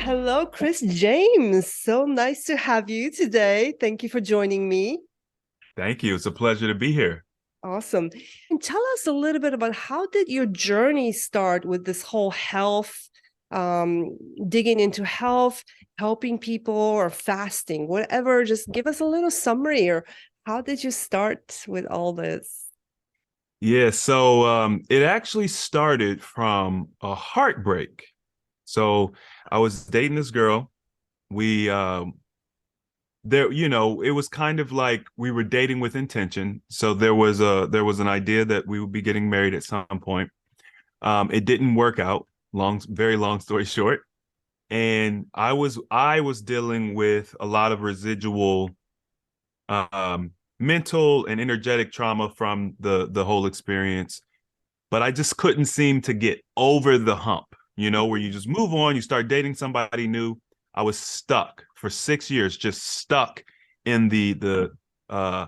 Hello, Chris James. So nice to have you today. Thank you for joining me. Thank you. It's a pleasure to be here. Awesome. And tell us a little bit about how did your journey start with this whole health, um, digging into health, helping people, or fasting, whatever. Just give us a little summary, or how did you start with all this? Yeah, so it actually started from a heartbreak. So I was dating this girl. We it was kind of like we were dating with intention. So there was an idea that we would be getting married at some point. It didn't work out. Very long story short. And I was dealing with a lot of residual mental and energetic trauma from the whole experience, but I just couldn't seem to get over the hump, where you just move on, you start dating somebody new. I was stuck for 6 years, just stuck in the uh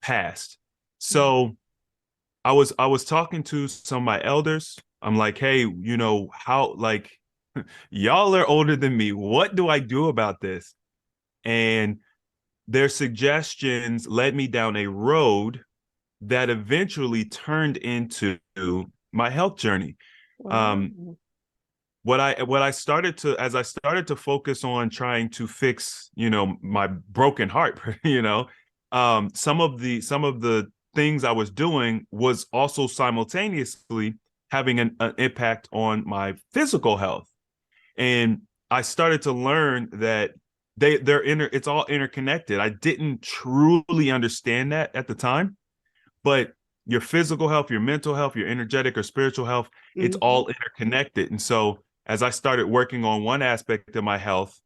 past. So I was talking to some of my elders. I'm like, hey, how, like, y'all are older than me. What do I do about this? And their suggestions led me down a road that eventually turned into my health journey. Um, Wow. what I started to as I started to focus on trying to fix, my broken heart, some of the things I was doing was also simultaneously having an impact on my physical health. And I started to learn that it's all interconnected. I didn't truly understand that at the time, but your physical health, your mental health, your energetic or spiritual health, it's Mhm. all interconnected. And so as I started working on one aspect of my health,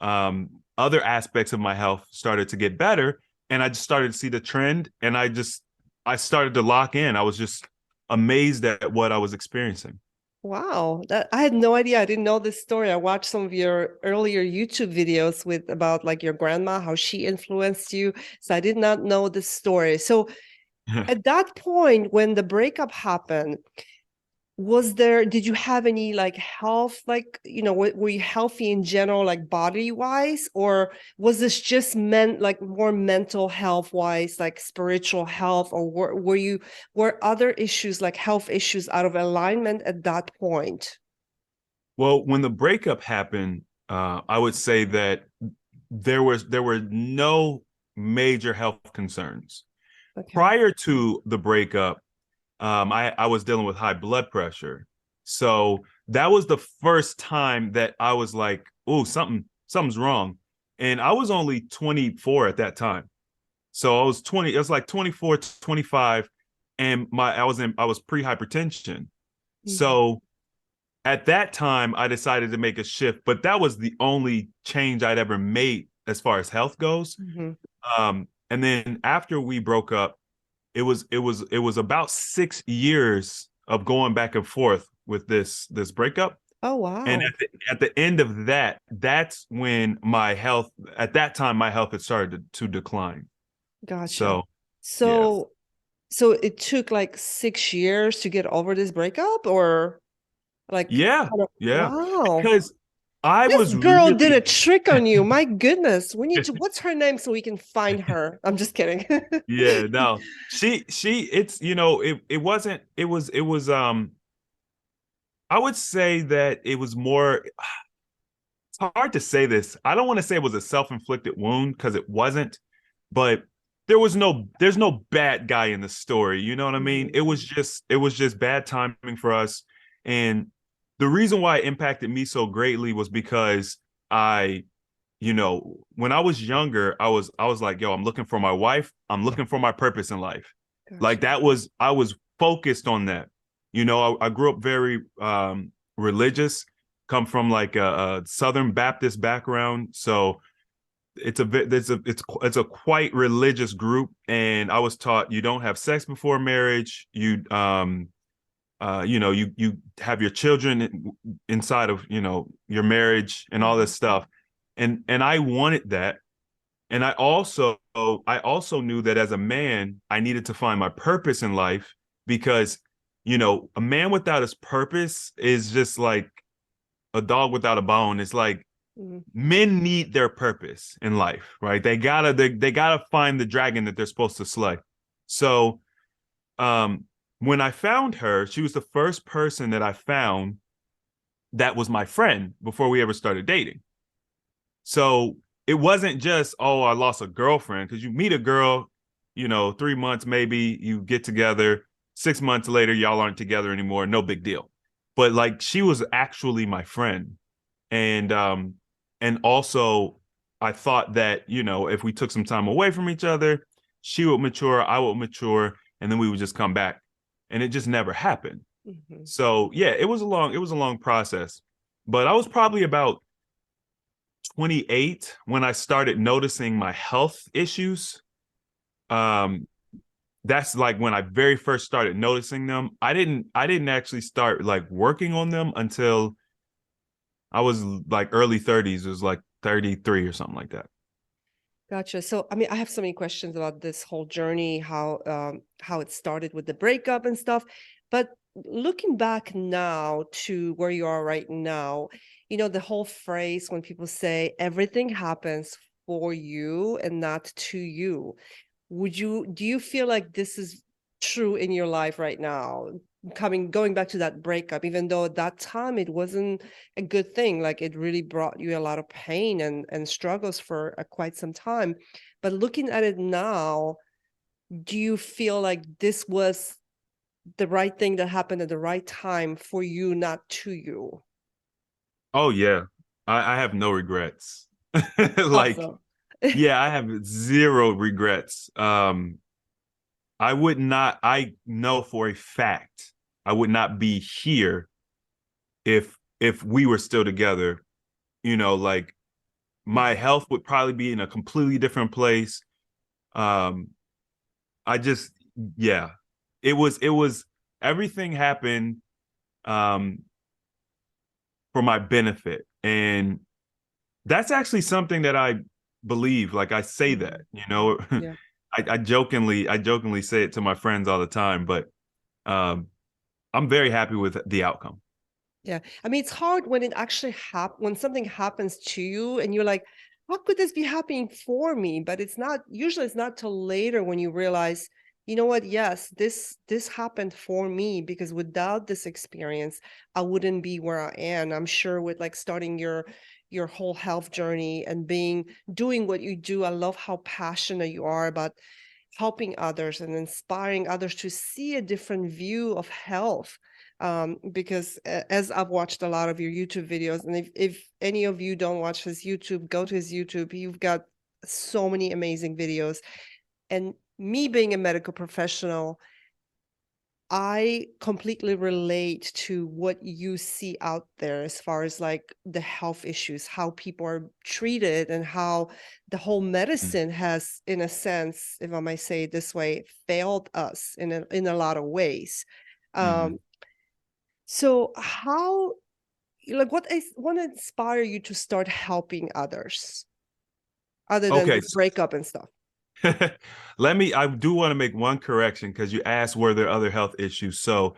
other aspects of my health started to get better. And I just started to see the trend, and I started to lock in. I was just amazed at what I was experiencing. Wow, that I had no idea. I didn't know this story. I watched some of your earlier YouTube videos with about like your grandma, how she influenced you. So I did not know this story. So at that point, when the breakup happened, did you have any like health, like, were you healthy in general, like body wise, or was this just meant like more mental health wise, like spiritual health, or were other issues like health issues out of alignment at that point? Well, when the breakup happened, I would say that there were no major health concerns. Okay. Prior to the breakup, I was dealing with high blood pressure. So that was the first time that I was like, oh, something's wrong. And I was only 24 at that time. So I was 20, it was like 24, 25, and I was pre-hypertension. Mhm. So at that time I decided to make a shift, but that was the only change I'd ever made as far as health goes. Mhm. And then after we broke up, it was about 6 years of going back and forth with this breakup. Oh, And wow. at the end of that, that's when at that time my health had started to decline. Gotcha. So yeah. So so it took like 6 years to get over this breakup, or like Yeah, kind of, yeah. wow. Because I This was girl did a really trick on you. My goodness. We need to, what's her name so we can find her? I'm just kidding. yeah, no. It's, it was I would say that it was more, it's hard to say this. I don't want to say it was a self-inflicted wound because it wasn't, but there's no bad guy in the story. You know what I mean? Mhm. It was just bad timing for us. And the reason why it impacted me so greatly was because I, when I was younger, I was like, yo, I'm looking for my wife. I'm looking for my purpose in life. Like Gotcha. I was focused on that. I grew up very religious, come from like a Southern Baptist background, so it's a quite religious group, and I was taught you don't have sex before marriage. You have your children inside of your marriage and all this Mhm. stuff, and I wanted that, and I also knew that as a man I needed to find my purpose in life, because a man without his purpose is just like a dog without a bone. It's like Mhm. Men need their purpose in life, right? They gotta find the dragon that they're supposed to slay. So um when I found her, she was the first person that I found that was my friend before we ever started dating. So it wasn't just, oh, I lost a girlfriend, because you meet a girl, 3 months maybe, you get together, 6 months later, y'all aren't together anymore, no big deal. But like she was actually my friend. And also I thought that, if we took some time away from each other, she would mature, I would mature, and then we would just come back. And it just never happened. Mhm. So yeah, it was a long process. But I was probably about 28 when I started noticing my health issues. Um, that's like when I very first started noticing them. I didn't actually start like working on them until I was like early 30s. It was like 33 or something like that. Gotcha. So, I mean, I have so many questions about this whole journey, how it started with the breakup and stuff. But looking back now to where you are right now, the whole phrase when people say everything happens for you and not to you. Do you feel like this is true in your life right now? Going back to that breakup, even though at that time it wasn't a good thing, like it really brought you a lot of pain and struggles for quite some time. But looking at it now, do you feel like this was the right thing that happened at the right time for you, not to you? Oh yeah. I have no regrets. Like, Awesome. yeah, I have zero regrets. I know for a fact I would not be here if we were still together. Like my Mhm. health would probably be in a completely different place. Um, I just, yeah, it was everything happened um for my benefit. And that's actually something that I believe. Like I say that, Mhm. you know, Yeah. I jokingly say it to my friends all the time, but um I'm very happy with the outcome. Yeah. I mean, it's hard when it actually when something happens to you and you're like, how could this be happening for me? But it's not till later when you realize, you know what? Yes, this happened for me because without this experience, I wouldn't be where I am. I'm sure with like starting your whole health journey and doing what you do. I love how passionate you are about helping others and inspiring others to see a different view of health. Because as I've watched a lot of your YouTube videos, and if any of you don't watch his YouTube, go to his YouTube. You've got so many amazing videos. And me being a medical professional, I completely relate to what you see out there as far as like the health issues, how people are treated, and how the whole medicine has, in a sense, if I might say it this way, failed us in a lot of ways. Mm-hmm. Um, so how like what inspire you to start helping others other than Okay, this breakup and stuff? I do want to make one correction because you asked were there other health issues. So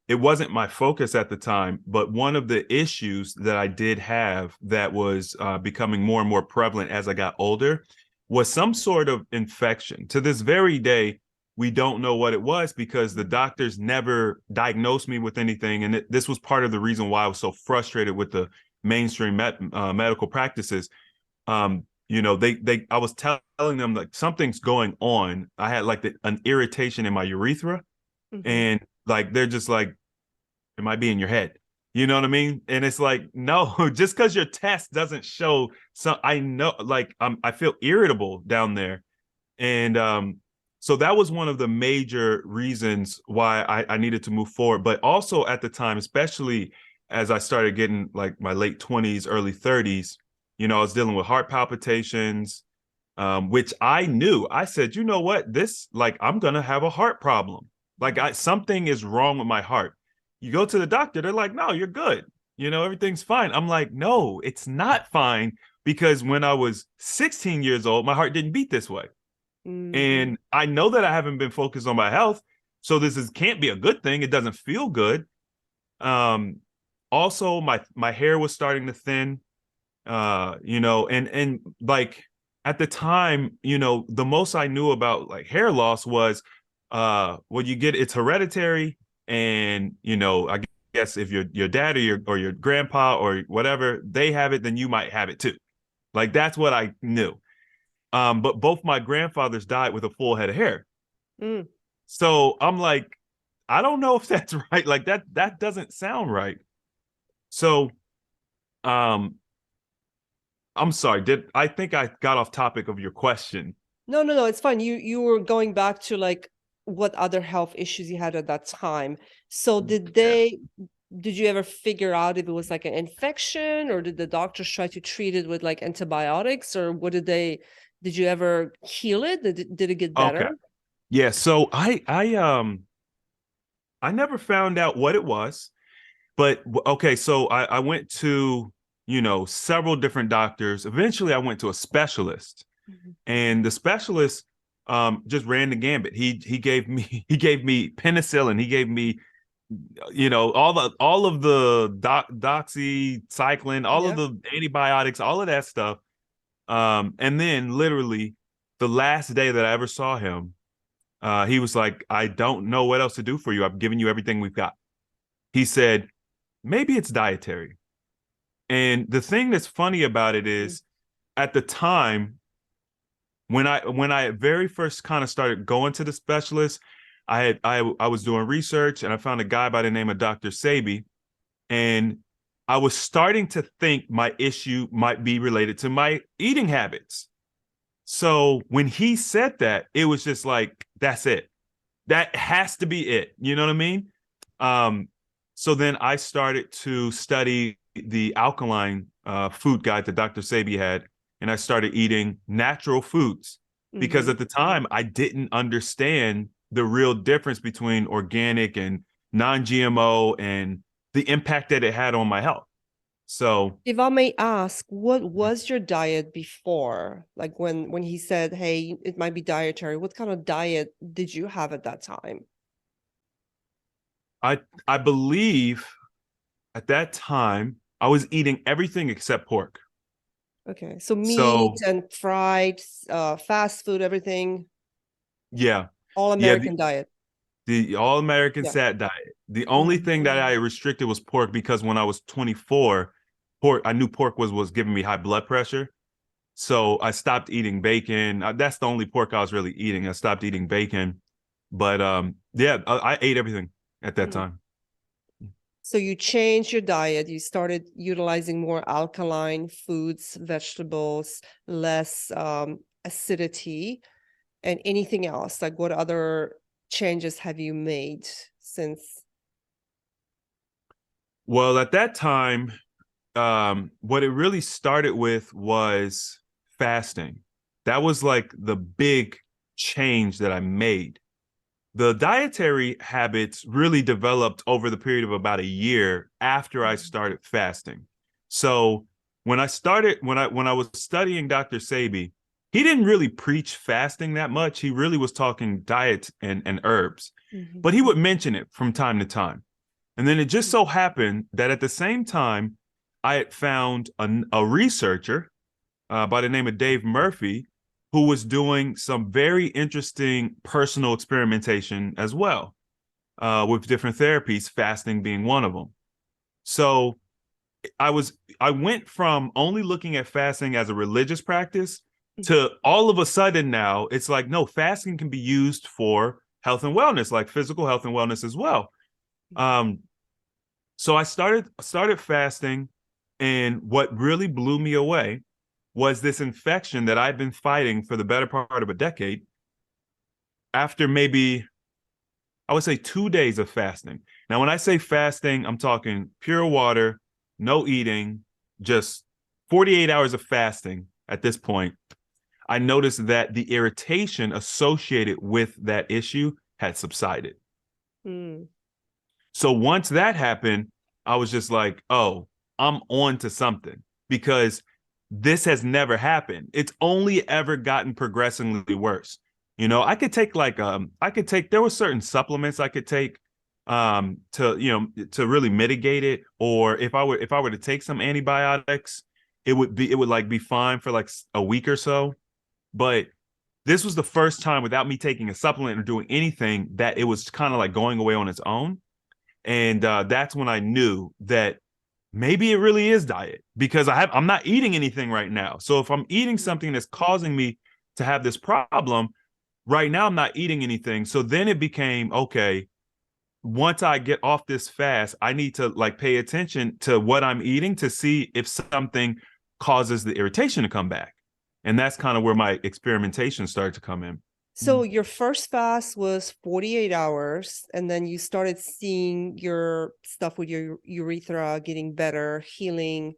it wasn't my focus at the time, but one of the issues that I did have that was becoming more and more prevalent as I got older was some sort of infection. To this very day, we don't know what it was because the doctors never diagnosed me with anything. And this was part of the reason why I was so frustrated with the mainstream medical practices. I was telling them like something's going on. I had like an irritation in my urethra, Mhm. and like they're just like, it might be in your head. You know what I mean? And it's like, no, just because your test doesn't show some, I know, like I feel irritable down there. And so that was one of the major reasons why I needed to move forward. But also at the time, especially as I started getting like my late 20s, early 30s, I was dealing with heart palpitations, which I knew. I said, you know what? I'm going to have a heart problem. Like something is wrong with my heart. You go to the doctor, they're like, no, you're good. Everything's fine. I'm like, no, it's not fine because when I was 16 years old, my heart didn't beat this way. Mhm. And I know that I haven't been focused on my health. So this can't be a good thing. It doesn't feel good. Um, Also my hair was starting to thin. You know, and like at the time, you know, the most I knew about like hair loss was well, you get it's hereditary, and you know, I guess if your dad or your grandpa or whatever, they have it, then you might have it too. Like that's what I knew. But both my grandfathers died with a full head of hair. Mm. So I'm like, I don't know if that's right. Like that doesn't sound right. So um I'm sorry. Did I think I got off topic of your question? No, no, no, it's fine. You were going back to like what other health issues you had at that time. So Yeah. did you ever figure out if it was like an infection, or did the doctors try to treat it with like antibiotics, or what did you ever heal it? Did it get better? Okay. Yeah. So I never found out what it was, but okay. So I went to, you know, several different doctors. Eventually, I went to a specialist, Mhm. and the specialist just ran the gambit. He gave me he gave me penicillin. He gave me, you know, all of the doxycycline, all of Yeah. the antibiotics, all of that stuff. And then literally the last day that I ever saw him, he was like, I don't know what else to do for you. I've given you everything we've got. He said, maybe it's dietary. And the thing that's funny about it Mm. is at the time when I very first kind of started going to the specialist, I was doing research and I found a guy by the name of Dr. Sabi, and I was starting to think my issue might be related to my eating habits. So when he said that, it was just like, that's it. That has to be it. You know what I mean? Um, so then I started to study the alkaline food guide that Dr. Sabi had, and I started eating natural foods because Mhm. at the time I didn't understand the real difference between organic and non-GMO and the impact that it had on my health. So If I may ask, what was your diet before? Like when he said, "Hey, it might be dietary," what kind of diet did you have at that time? I believe at that time I was eating everything except pork. Okay, so meat So and fried, fast food, everything, yeah, all yeah, American diet. the all American Yeah. sat diet. The only Mhm. thing that I restricted was pork because when I was 24, pork I knew pork was giving me high blood pressure. So I stopped eating bacon. That's the only pork I was really eating. I stopped eating bacon. But yeah, I ate everything at that Mhm. time. So you changed your diet. You started utilizing more alkaline foods, vegetables, less acidity, and anything else. Like what other changes have you made since? Well, at that time, what it really started with was fasting. That was like the big change that I made. The dietary habits really developed over the period of about a year after I Mhm. started fasting. So when I was studying Dr. Sabi, he didn't really preach fasting that much. He really was talking diet and herbs, Mhm. but he would mention it from time to time. And then it just so happened that at the same time, I had found a researcher by the name of Dave Murphy, who was doing some very interesting personal experimentation as well with different therapies, fasting being one of them. So I went from only looking at fasting as a religious practice to all of a sudden now it's like, no, fasting can be used for health and wellness, like physical health and wellness as well. Um, so I started fasting, and what really blew me away was this infection that I've been fighting for the better part of a decade. After maybe I would say 2 days of fasting. Now, when I say fasting, I'm talking pure water, no eating, just 48 hours of fasting at this point. I noticed that the irritation associated with that issue had subsided. Mm. So once that happened, I was just like, oh, I'm on to something because this has never happened. It's only ever gotten progressively worse. You know, I could take there were certain supplements I could take to, you know, to really mitigate it, or if I were to take some antibiotics, it would like be fine for like a week or so. But this was the first time without me taking a supplement or doing anything that it was kind of like going away on its own. And that's when I knew that maybe it really is diet, because I'm not eating anything right now. So if I'm eating something that's causing me to have this problem, right now I'm not eating anything. So then it became, okay, once I get off this fast, I need to like pay attention to what I'm eating to see if something causes the irritation to come back. And that's kind of where my experimentation started to come in. So your first fast was 48 hours, and then you started seeing your stuff with your urethra getting better, healing.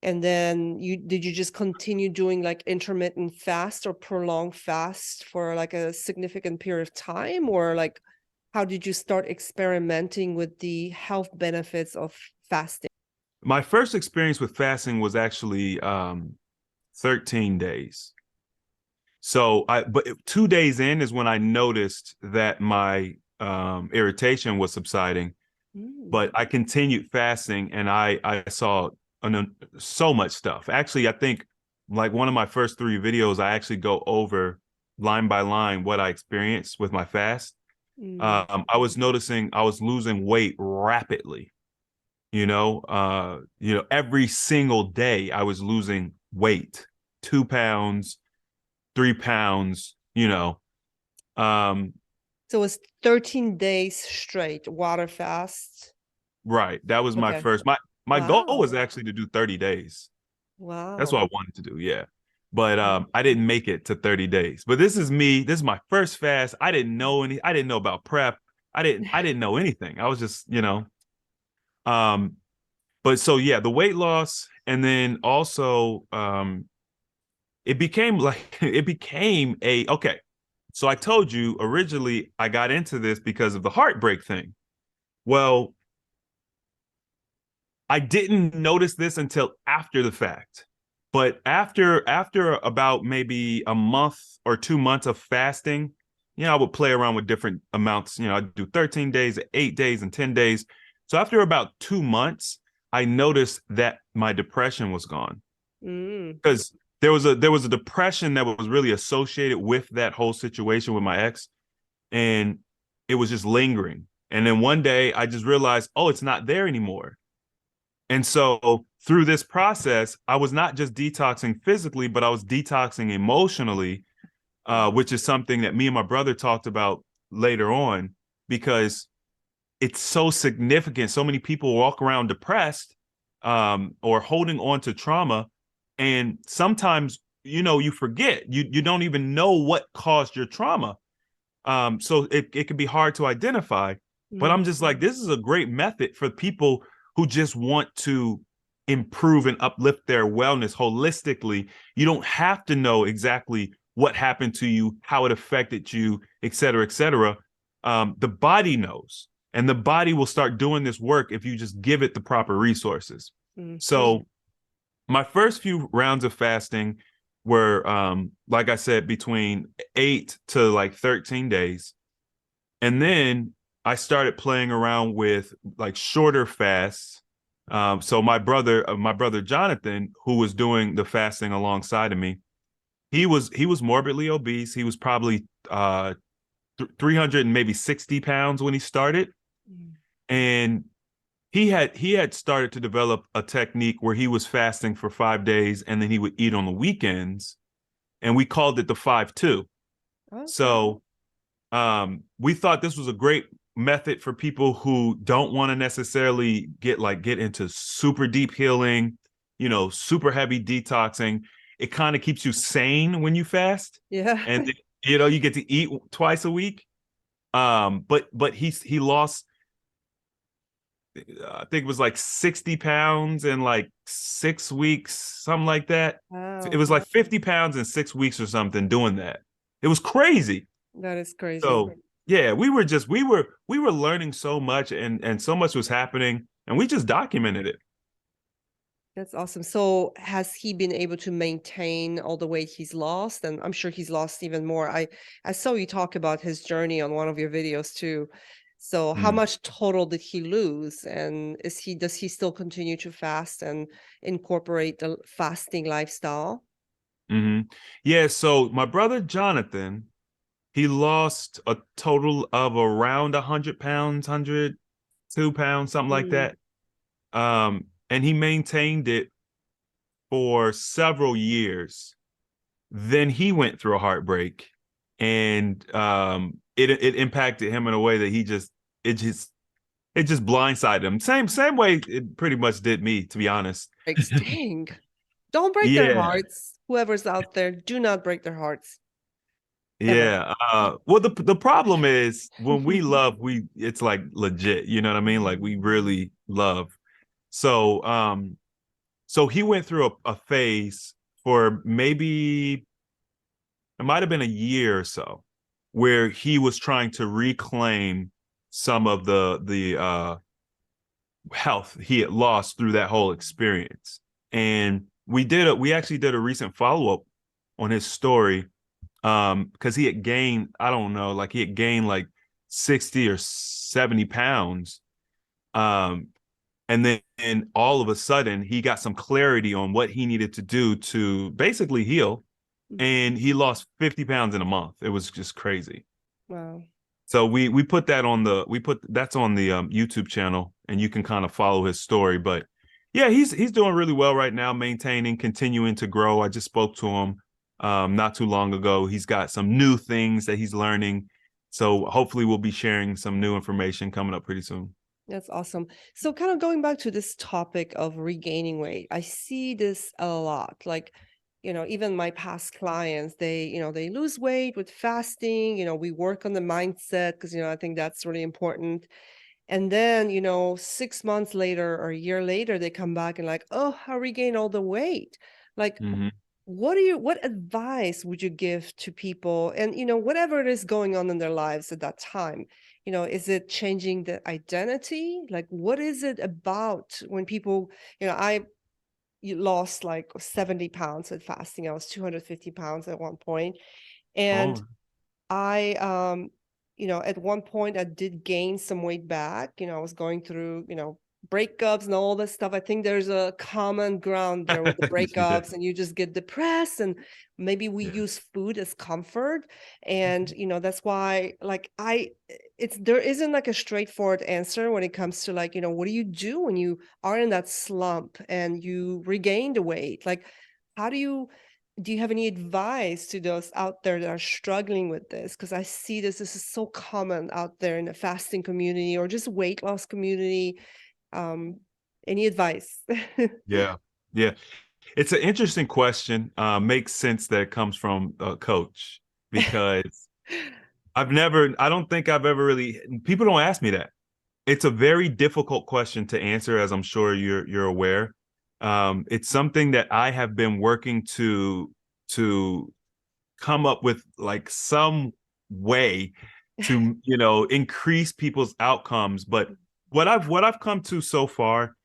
And then did you just continue doing like intermittent fast or prolonged fast for like a significant period of time? Or like, how did you start experimenting with the health benefits of fasting? My first experience with fasting was actually 13 days. So but 2 days in is when I noticed that my irritation was subsiding. But I continued fasting, and I saw so much stuff. Actually, I think like one of my first 3 videos, I actually go over line by line what I experienced with my fast. I was noticing I was losing weight rapidly. Every single day I was losing weight, 2 pounds, 3 pounds. So it's 13 days straight water fast. Right. That was my Okay. first. My goal Wow. was actually to do 30 days. That's what Wow. I wanted to do. Yeah. But I didn't make it to 30 days. But this is me. This is my first fast. I didn't know about prep. I didn't know anything. I was just, but so yeah, the weight loss, and then also it became like it became a okay. So I told you originally I got into this because of the heartbreak thing. Well, I didn't notice this until after the fact. But after about maybe a month or 2 months of fasting, I would play around with different amounts. I'd do 13 days, 8 days, and 10 days. So after about 2 months, I noticed that my depression was gone. Because there was a depression that was really associated with that whole situation with my ex, and it was just lingering. And then one day I just realized, oh, it's not there anymore. And so through this process, I was not just detoxing physically, but I was detoxing emotionally, which is something that me and my brother talked about later on, because it's so significant. So many people walk around depressed, or holding on to trauma. And sometimes, you forget, you don't even know what caused your trauma. So it can be hard to identify. But I'm just like, this is a great method for people who just want to improve and uplift their wellness holistically. You don't have to know exactly what happened to you, how it affected you, et cetera, et cetera. The body knows, and the body will start doing this work if you just give it the proper resources. So my first few rounds of fasting were, like I said, between 8 to like 13 days. And then I started playing around with like shorter fasts. So my brother Jonathan, who was doing the fasting alongside of me, he was morbidly obese. He was probably 300 and maybe 60 pounds when he started, and he had started to develop a technique where he was fasting for 5 days and then he would eat on the weekends, and we called it the 5-2. Okay. So we thought this was a great method for people who don't want to necessarily get into super deep healing, super heavy detoxing. It kind of keeps you sane when you fast. Yeah. And you get to eat twice a week. But he lost, I think it was like 60 pounds in like 6 weeks, something like that. Wow. It was like 50 pounds in 6 weeks or something doing that. It was crazy. That is crazy. So yeah, we were learning so much, and so much was happening, and we just documented it. That's awesome. So has he been able to maintain all the weight he's lost? And I'm sure he's lost even more. I saw you talk about his journey on one of your videos too. So how Mm. much total did he lose? And does he still continue to fast and incorporate the fasting lifestyle? Hmm. Yeah, so my brother Jonathan, he lost a total of around 100 pounds, 102 pounds, something like Mm, that. And he maintained it for several years. Then he went through a heartbreak, and it impacted him in a way that it just it just blindsided him. Same way it pretty much did me, to be honest. breaks, dang. Don't break their Yeah, hearts. Whoever's out there, do not break their hearts ever. yeah. Well, the problem is when we love, it's like legit. You know what I mean? Like we really love. So so he went through a phase for maybe it might have been a year or so where he was trying to reclaim some of the health he had lost through that whole experience. And we actually did a recent follow-up on his story, because he had gained, I don't know, like he had gained like 60 or 70 pounds. Um, and then and all of a sudden he got some clarity on what he needed to do to basically heal. And he lost 50 pounds in a month. It was just crazy. Wow. So we put that on the we put that's on the YouTube channel, and you can kind of follow his story. But yeah, he's doing really well right now, maintaining, continuing to grow. I just spoke to him not too long ago. He's got some new things that he's learning. So hopefully we'll be sharing some new information coming up pretty soon. That's awesome. So kind of going back to this topic of regaining weight, I see this a lot. Like, even my past clients, they lose weight with fasting, we work on the mindset because, I think that's really important. And then, 6 months later or a year later, they come back and like, oh, I regained all the weight. Like, Mm-hmm. what advice would you give to people? And, whatever it is going on in their lives at that time, is it changing the identity? Like, what is it about when people, I lost like 70 pounds at fasting. I was 250 pounds at one point. And Oh, I, at one point I did gain some weight back. I was going through, breakups and all this stuff. I think there's a common ground there with the yeah, breakups, and you just get depressed, and maybe we yeah. use food as comfort. And, that's why like there isn't like a straightforward answer when it comes to like, what do you do when you are in that slump and you regain the weight? Like, how do you have any advice to those out there that are struggling with this? Because I see this is so common out there in the fasting community or just weight loss community. Um, any advice? Yeah. Yeah. It's an interesting question. Makes sense that it comes from a coach, because I don't think I've ever really, people don't ask me that. It's a very difficult question to answer, as I'm sure you're aware. It's something that I have been working to come up with like some way to, increase people's outcomes. But what I've come to so far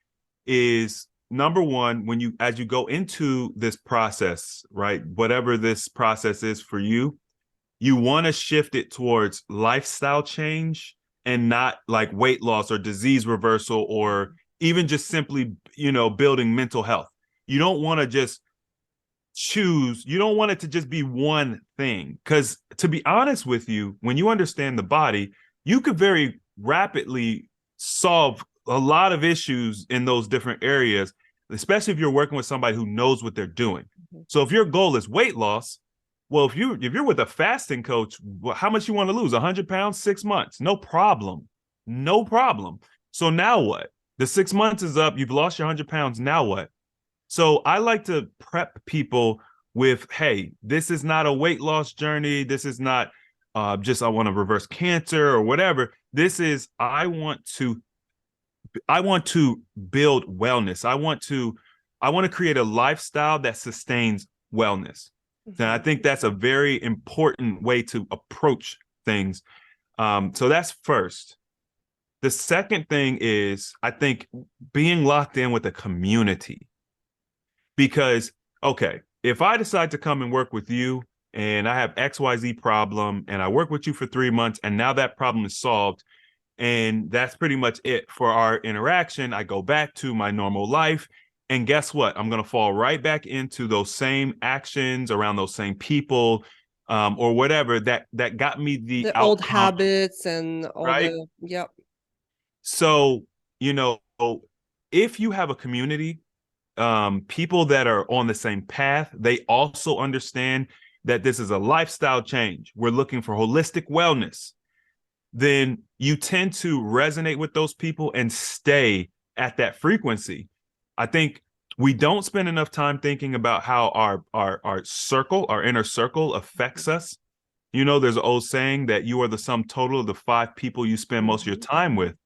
is, number one, when you as you go into this process, right, whatever this process is for you, you want to shift it towards lifestyle change and not like weight loss or disease reversal, or even just simply, building mental health. You don't want to just you don't want it to just be one thing, because to be honest with you, when you understand the body, you could very rapidly solve a lot of issues in those different areas, especially if you're working with somebody who knows what they're doing. Mhm. So if your goal is weight loss, well, if you're with a fasting coach, well, how much you want to lose? 100 pounds, 6 months? No problem. No problem. So now what? The 6 months is up. You've lost your 100 pounds. Now what? So I like to prep people with, hey, this is not a weight loss journey. This is not just I want to reverse cancer or whatever. This is I want to build wellness. I want to create a lifestyle that sustains wellness. And I Mhm. think that's a very important way to approach things. So that's first. The second thing is, I think, being locked in with a community. Because, okay, if I decide to come and work with you and I have XYZ problem and I work with you for 3 months and now that problem is solved, And that's pretty much it for our interaction. I go back to my normal life. And guess what? I'm going to fall right back into those same actions around those same people, or whatever that got me the The old outcome, habits and all right? the, yep. So, you know, if you have a community, people that are on the same path, they also understand that this is a lifestyle change. We're looking for holistic wellness. Then you tend to resonate with those people and stay at that frequency. I think we don't spend enough time thinking about how our circle, our inner circle affects us. You know, there's an old saying that you are the sum total of the 5 people you spend most of your time with.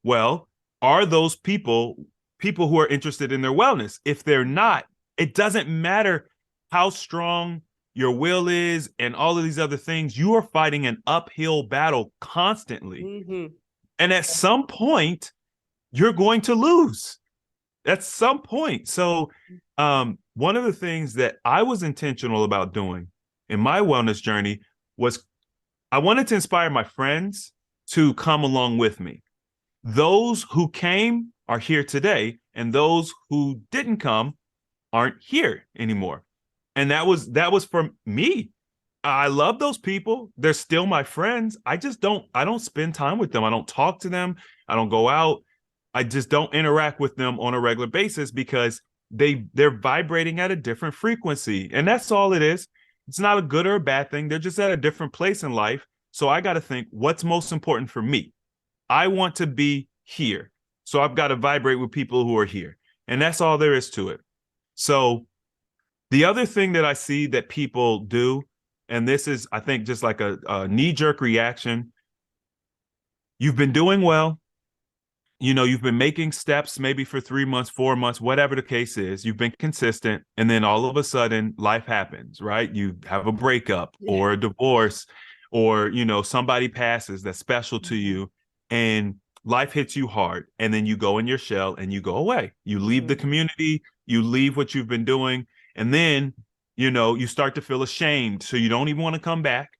Well, are those people who are interested in their wellness? If they're not, it doesn't matter how strong your will is and all of these other things. You are fighting an uphill battle constantly. Mm-hmm. And at some point, you're going to lose. At some point. So, one of the things that I was intentional about doing in my wellness journey was I wanted to inspire my friends to come along with me. Those who came are here today, and those who didn't come aren't here anymore. And that was for me. I love those people. They're still my friends. I don't spend time with them. I don't talk to them. I don't go out. I just don't interact with them on a regular basis because they're vibrating at a different frequency. And that's all it is. It's not a good or a bad thing. They're just at a different place in life. So I got to think what's most important for me. I want to be here. So I've got to vibrate with people who are here. And that's all there is to it. So the other thing that I see that people do, and this is, I think, just like a knee-jerk reaction, you've been doing well. You know, you've been making steps maybe for 3 months, 4 months, whatever the case is. You've been consistent. And then all of a sudden, life happens, right? You have a breakup Yeah. or a divorce, or, you know, somebody passes that's special to you. And life hits you hard. And then you go in your shell and you go away. You leave the community, you leave what you've been doing. And then, you know, you start to feel ashamed. So you don't even want to come back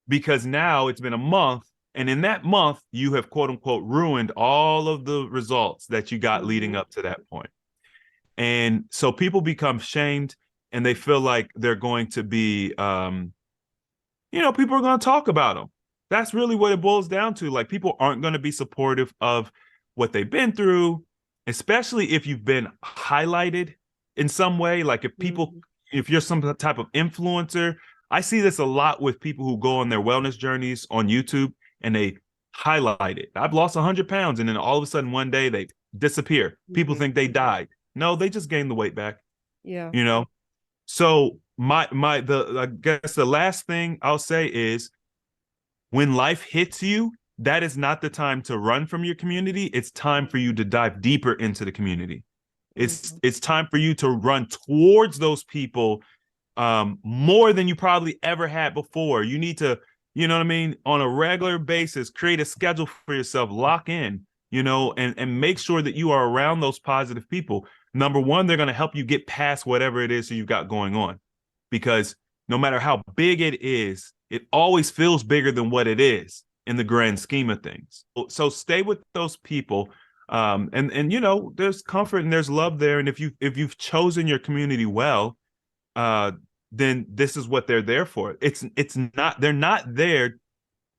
because now it's been a month. And in that month, you have quote unquote ruined all of the results that you got leading up to that point. And so people become shamed and they feel like they're going to be, you know, people are going to talk about them. That's really what it boils down to. Like people aren't going to be supportive of what they've been through, especially if you've been highlighted in some way. Like if people, if you're some type of influencer, I see this a lot with people who go on their wellness journeys on YouTube and they highlight it. I've lost 100 pounds. And then all of a sudden one day they disappear. People think they died. No, they just gained the weight back, Yeah. you know? So I guess the last thing I'll say is when life hits you, that is not the time to run from your community. It's time for you to dive deeper into the community. It's time for you to run towards those people more than you probably ever had before. You need to, you know what I mean, on a regular basis, create a schedule for yourself, lock in, you know, and make sure that you are around those positive people. Number one, they're going to help you get past whatever it is that you've got going on, because no matter how big it is, it always feels bigger than what it is in the grand scheme of things. So stay with those people. And you know, there's comfort and there's love there. And if you've chosen your community well, then this is what they're there for. It's not, they're not there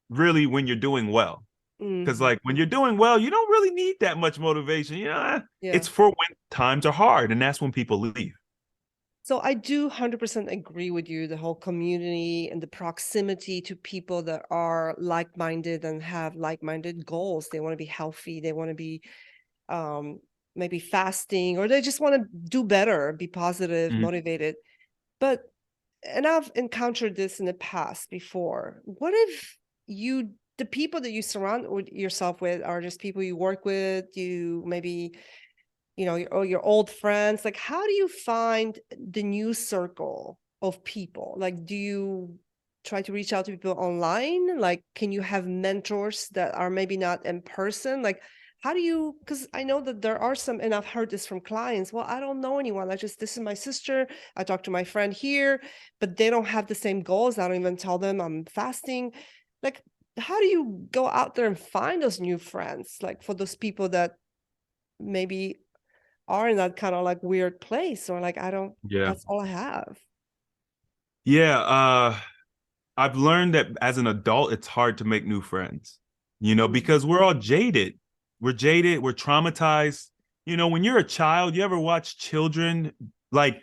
really when you're doing well. Because like when you're doing well, you don't really need that much motivation. You know, Yeah. it's for when times are hard, and that's when people leave. So I do 100% agree with you, the whole community and the proximity to people that are like-minded and have like-minded goals. They want to be healthy, they want to be um maybe fasting, or they just want to do better, be positive, Mhm. motivated. But and I've encountered this in the past before. What if the people that you surround with yourself with are just people you work with, you maybe, you know, your old friends? Like, how do you find the new circle of people? Like, do you try to reach out to people online? Like, can you have mentors that are maybe not in person? Like, how do you, because I know that there are some, and I've heard this from clients. Well, I don't know anyone. This is my sister. I talked to my friend here, but they don't have the same goals. I don't even tell them I'm fasting. Like, how do you go out there and find those new friends? Like for those people that maybe are in that kind of like weird place, or like, I don't, Yeah. that's all I have. Yeah. I've learned that as an adult, it's hard to make new friends, Mhm. because we're all jaded. We're jaded. We're traumatized. When you're a child, you ever watch children, like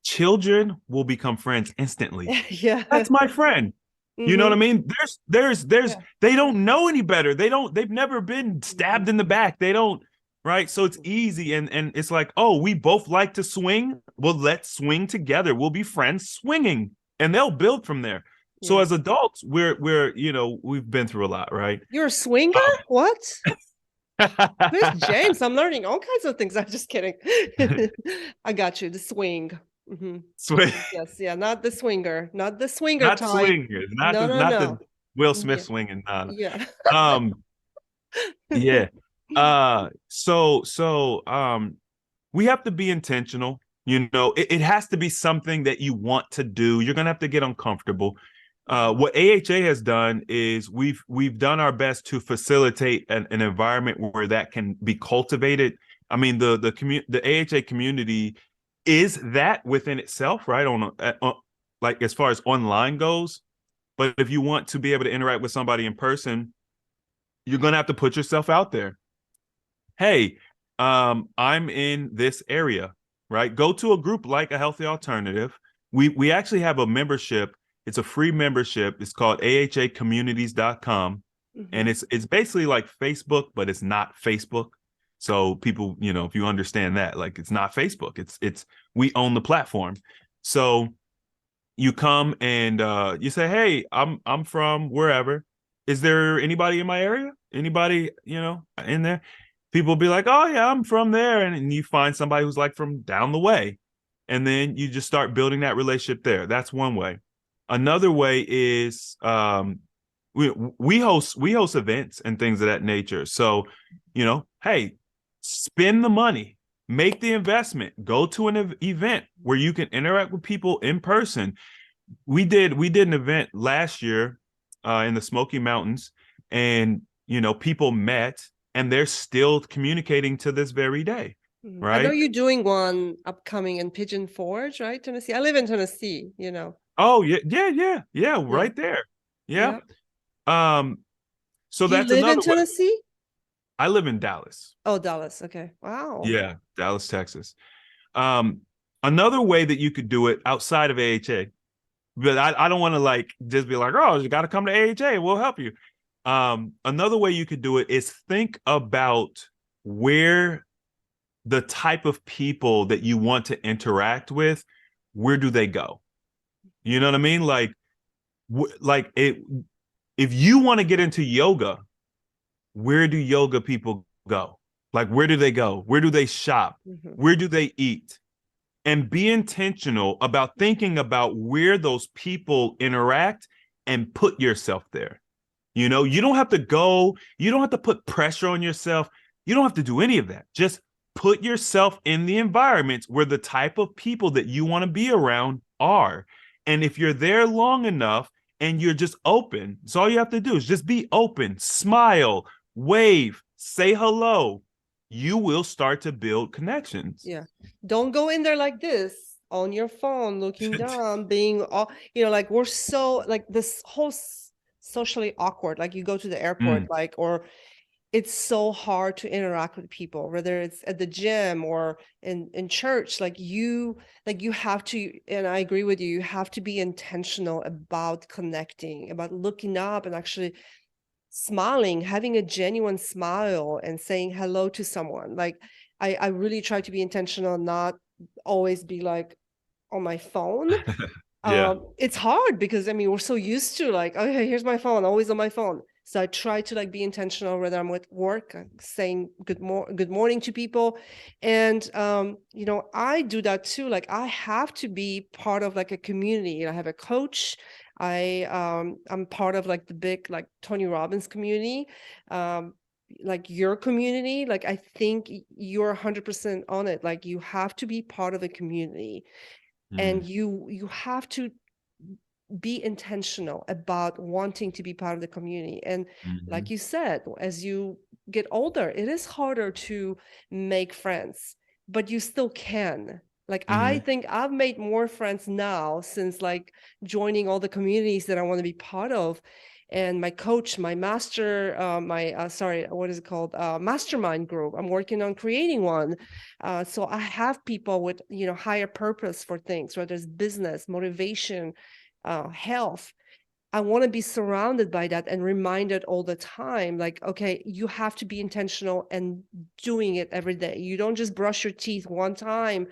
children will become friends instantly. Yeah. That's my friend. You know what I Hmm. mean? Yeah. They don't know any better. They've never been Mhm. stabbed in the back. They don't, right? So it's easy. And it's like, oh, we both like to swing. Well, let's swing together. We'll be friends swinging, and they'll build from there. So Yeah. as adults, we've been through a lot, right? You're a swinger? Um, What? Where's James? I'm learning all kinds of things. I'm just kidding. I got you. The swing. Hmm. swing, Yes. Yeah. Not the swinger. Not the swinger not type. swingers, No, no, not the no. Will Smith Yeah. swinging. Nah. Yeah. Um, yeah. So we have to be intentional. It has to be something that you want to do. You're gonna have to get uncomfortable. What AHA has done is we've done our best to facilitate an environment where that can be cultivated. I mean, the AHA community is that within itself, right? Like as far as online goes. But if you want to be able to interact with somebody in person, you're gonna have to put yourself out there. Hey, I'm in this area, right? Go to a group like a healthy alternative. We actually have a membership. It's a free membership. It's called ahacommunities.com. And Hmm. it's basically like Facebook, but it's not Facebook. So people, if you understand that, like it's not Facebook. It's we own the platform. So you come and you say, "Hey, I'm from wherever. Is there anybody in my area? Anybody, in there?" People will be like, "Oh yeah, I'm from there," and you find somebody who's like from down the way, and then you just start building that relationship there. That's one way. Another way is we host events and things of that nature. So, hey, spend the money, make the investment, go to an event where you can interact with people in person. We did an event last year in the Smoky Mountains, and people met, and they're still communicating to this very day, Mhm. I know right? you're doing one upcoming in Pigeon Forge, right? Tennessee. I live in Tennessee, you know. Oh yeah, yeah, yeah, yeah, Yeah. right there. Yeah. Yeah. Um, so You that's live in another way. Tennessee? I live in Dallas. Oh, Dallas. Okay. Wow. Yeah, Dallas, Texas. Um, Another way that you could do it outside of AHA, but I don't want to like just be like, oh, you got to come to AHA. We'll help you. Another way you could do it is think about where the type of people that you want to interact with, where do they go? You know what I mean? Like it. If you want to get into yoga, where do yoga people go? Like, where do they go? Where do they shop? Hmm. Where do they eat? And be intentional about thinking about where those people interact and put yourself there. You don't have to go, you don't have to put pressure on yourself. You don't have to do any of that. Just put yourself in the environments where the type of people that you want to be around are. And if you're there long enough and you're just open, so all you have to do is just be open, smile, wave, say hello. You will start to build connections. Yeah. Don't go in there like this on your phone, looking down, being all, like we're so like this whole socially awkward. Like you go to the airport, Mm, like, or it's so hard to interact with people, whether it's at the gym or in church. Like you have to, and I agree with you, you have to be intentional about connecting, about looking up and actually smiling, having a genuine smile and saying hello to someone. Like I really try to be intentional, not always be like on my phone. yeah. It's hard because I mean we're so used to like, okay, here's my phone, always on my phone. So I try to like be intentional whether I'm at work, saying good morning to people. And I do that too. Like I have to be part of like a community. I have a coach. I'm part of like the big like Tony Robbins community. Um, like your community, like I think you're 100% on it. Like you have to be part of a community, and Mm, you have to be intentional about wanting to be part of the community. And like Mhm. you said, as you get older, it is harder to make friends, but you still can. Like, I Mhm. think I've made more friends now since like joining all the communities that I want to be part of. And my coach, my master, my sorry, what is it called? Mastermind group. I'm working on creating one. So I have people with, higher purpose for things, whether it's business, motivation, health. I want to be surrounded by that and reminded all the time, like, okay, you have to be intentional and doing it every day. You don't just brush your teeth one time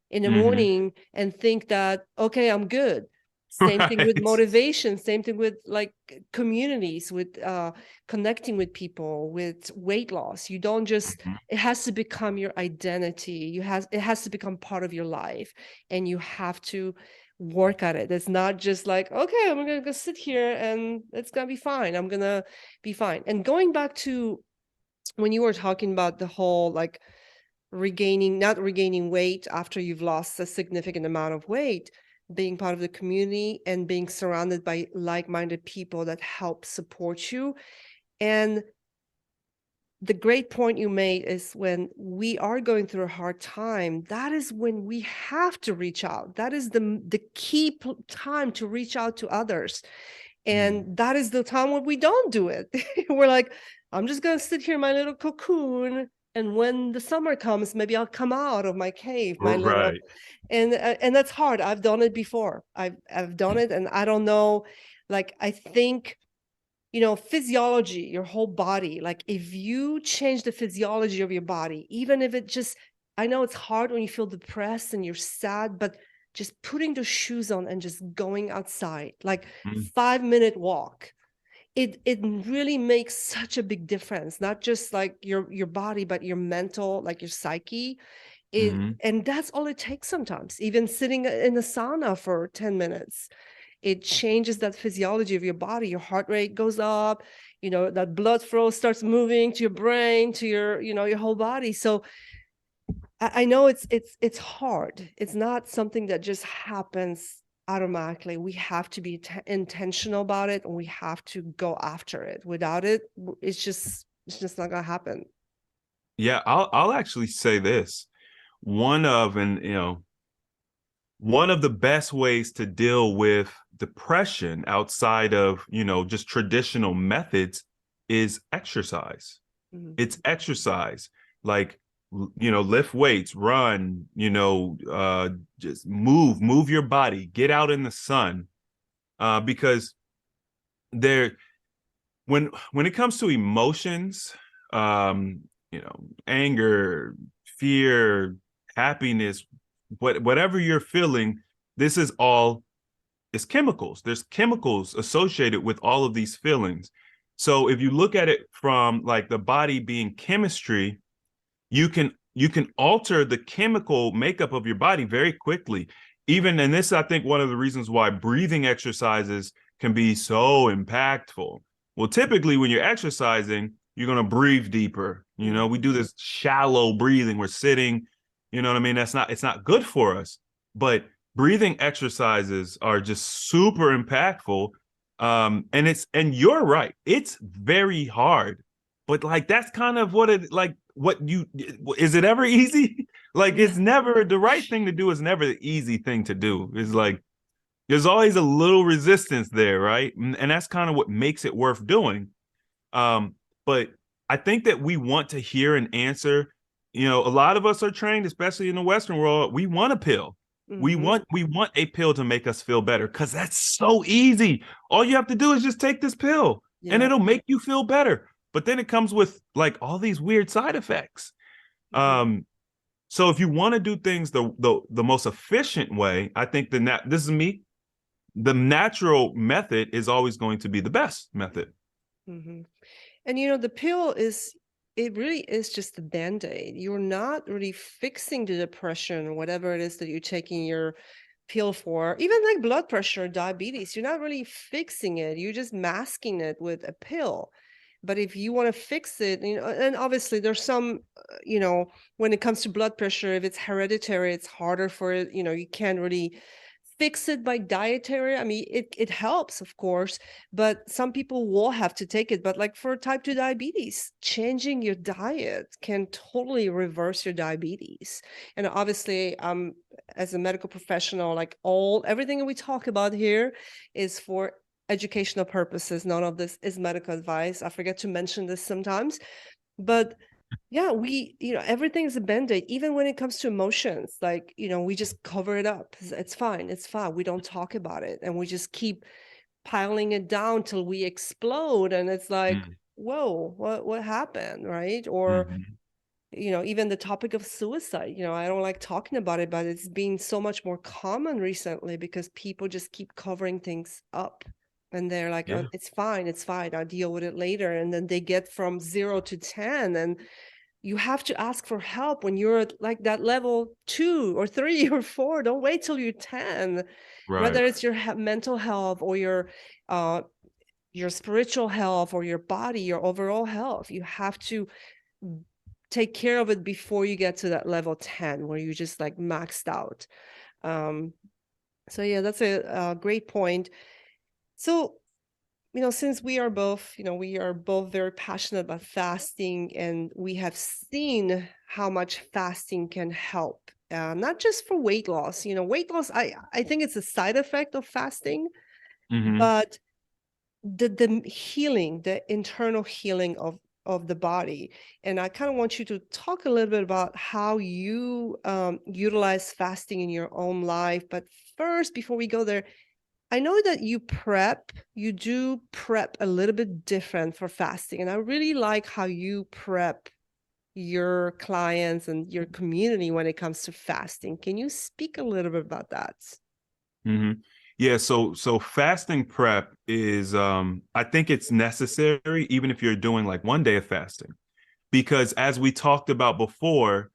in the Mhm. morning and think that, okay, I'm good. Same thing with Right. motivation, same thing with like communities, with connecting with people, with weight loss. You don't just, Mhm. it has to become your identity. It has to become part of your life, and you have to work at it. It's not just like, okay, I'm gonna go sit here and it's gonna be fine. I'm gonna be fine. And going back to when you were talking about the whole like not regaining weight after you've lost a significant amount of weight, being part of the community and being surrounded by like-minded people that help support you. And the great point you made is when we are going through a hard time, that is when we have to reach out. That is the key time to reach out to others. Mhm. And that is the time when we don't do it. We're like, I'm just going to sit here in my little cocoon. And when the summer comes, maybe I'll come out of my cave, my little, Right. and that's hard. I've done it before. I've done it, and I don't know. Like, I think, physiology, your whole body, like if you change the physiology of your body, even if it just, I know it's hard when you feel depressed and you're sad, but just putting the shoes on and just going outside, like Mhm. 5-minute walk, it really makes such a big difference, not just like your body, but your mental, like your psyche. Mhm. And that's all it takes sometimes, even sitting in the sauna for 10 minutes. It changes that physiology of your body. Your heart rate goes up, that blood flow starts moving to your brain, to your whole body. So I know it's hard. It's not something that just happens automatically. We have to be intentional about it, and we have to go after it. Without it, it's just not gonna happen. Yeah, I'll actually say this. One of and one of the best ways to deal with depression outside of, just traditional methods is exercise. Mhm. It's exercise. Like, lift weights, run, just move your body, get out in the sun. Because there when it comes to emotions, um, anger, fear, happiness, whatever you're feeling, this is all is chemicals. There's chemicals associated with all of these feelings. So if you look at it from like the body being chemistry, you can alter the chemical makeup of your body very quickly. Even and this, I think, one of the reasons why breathing exercises can be so impactful. Well, typically when you're exercising, you're going to breathe deeper. We do this shallow breathing. We're sitting, you know what I mean? It's not good for us. But breathing exercises are just super impactful. And you're right. It's very hard, but like that's kind of what it like what you is it ever easy? Like Yeah. it's never the right thing to do is never the easy thing to do. It's like there's always a little resistance there, right? And that's kind of what makes it worth doing. But I think that we want to hear an answer. A lot of us are trained, especially in the Western world, we want a pill. We Hmm. want a pill to make us feel better because that's so easy. All you have to do is just take this pill and Yeah. it'll make you feel better. But then it comes with like all these weird side effects. Hmm. Um, so if you want to do things the most efficient way, I think this is me. The natural method is always going to be the best method. Hmm. And the pill it really is just a band-aid. You're not really fixing the depression or whatever it is that you're taking your pill for. Even like blood pressure, diabetes, you're not really fixing it. You're just masking it with a pill. But if you want to fix it, and obviously there's some, when it comes to blood pressure, if it's hereditary, it's harder for it. You can't really fix it by dietary. I mean, it helps, of course, but some people will have to take it. But like for type 2 diabetes, changing your diet can totally reverse your diabetes. And obviously, as a medical professional, like everything we talk about here is for educational purposes. None of this is medical advice. I forget to mention this sometimes, but yeah, everything's a band-aid, even when it comes to emotions. Like, we just cover it up. It's fine. It's fine. We don't talk about it. And we just keep piling it down till we explode. And it's like, whoa, what happened? Right. Or, Mm-hmm. Even the topic of suicide, I don't like talking about it, but it's been so much more common recently because people just keep covering things up. And they're like, Yeah. oh, it's fine. It's fine. I'll deal with it later. And then they get from 0 to 10, and you have to ask for help when you're at like that level 2 or 3 or 4. Don't wait till you're 10. Right. Whether it's your mental health or your spiritual health or your body, your overall health, you have to take care of it before you get to that level 10 where you just like maxed out. So yeah, that's a great point. So since we are both very passionate about fasting, and we have seen how much fasting can help, not just for weight loss. Weight loss, I think it's a side effect of fasting, Mm-hmm. but the healing, the internal healing of the body. And I kind of want you to talk a little bit about how you utilize fasting in your own life. But first, before we go there, I know that you do prep a little bit different for fasting. And I really like how you prep your clients and your community when it comes to fasting. Can you speak a little bit about that? Mm-hmm. Yeah, so fasting prep is I think it's necessary even if you're doing like 1 day of fasting, because as we talked about before,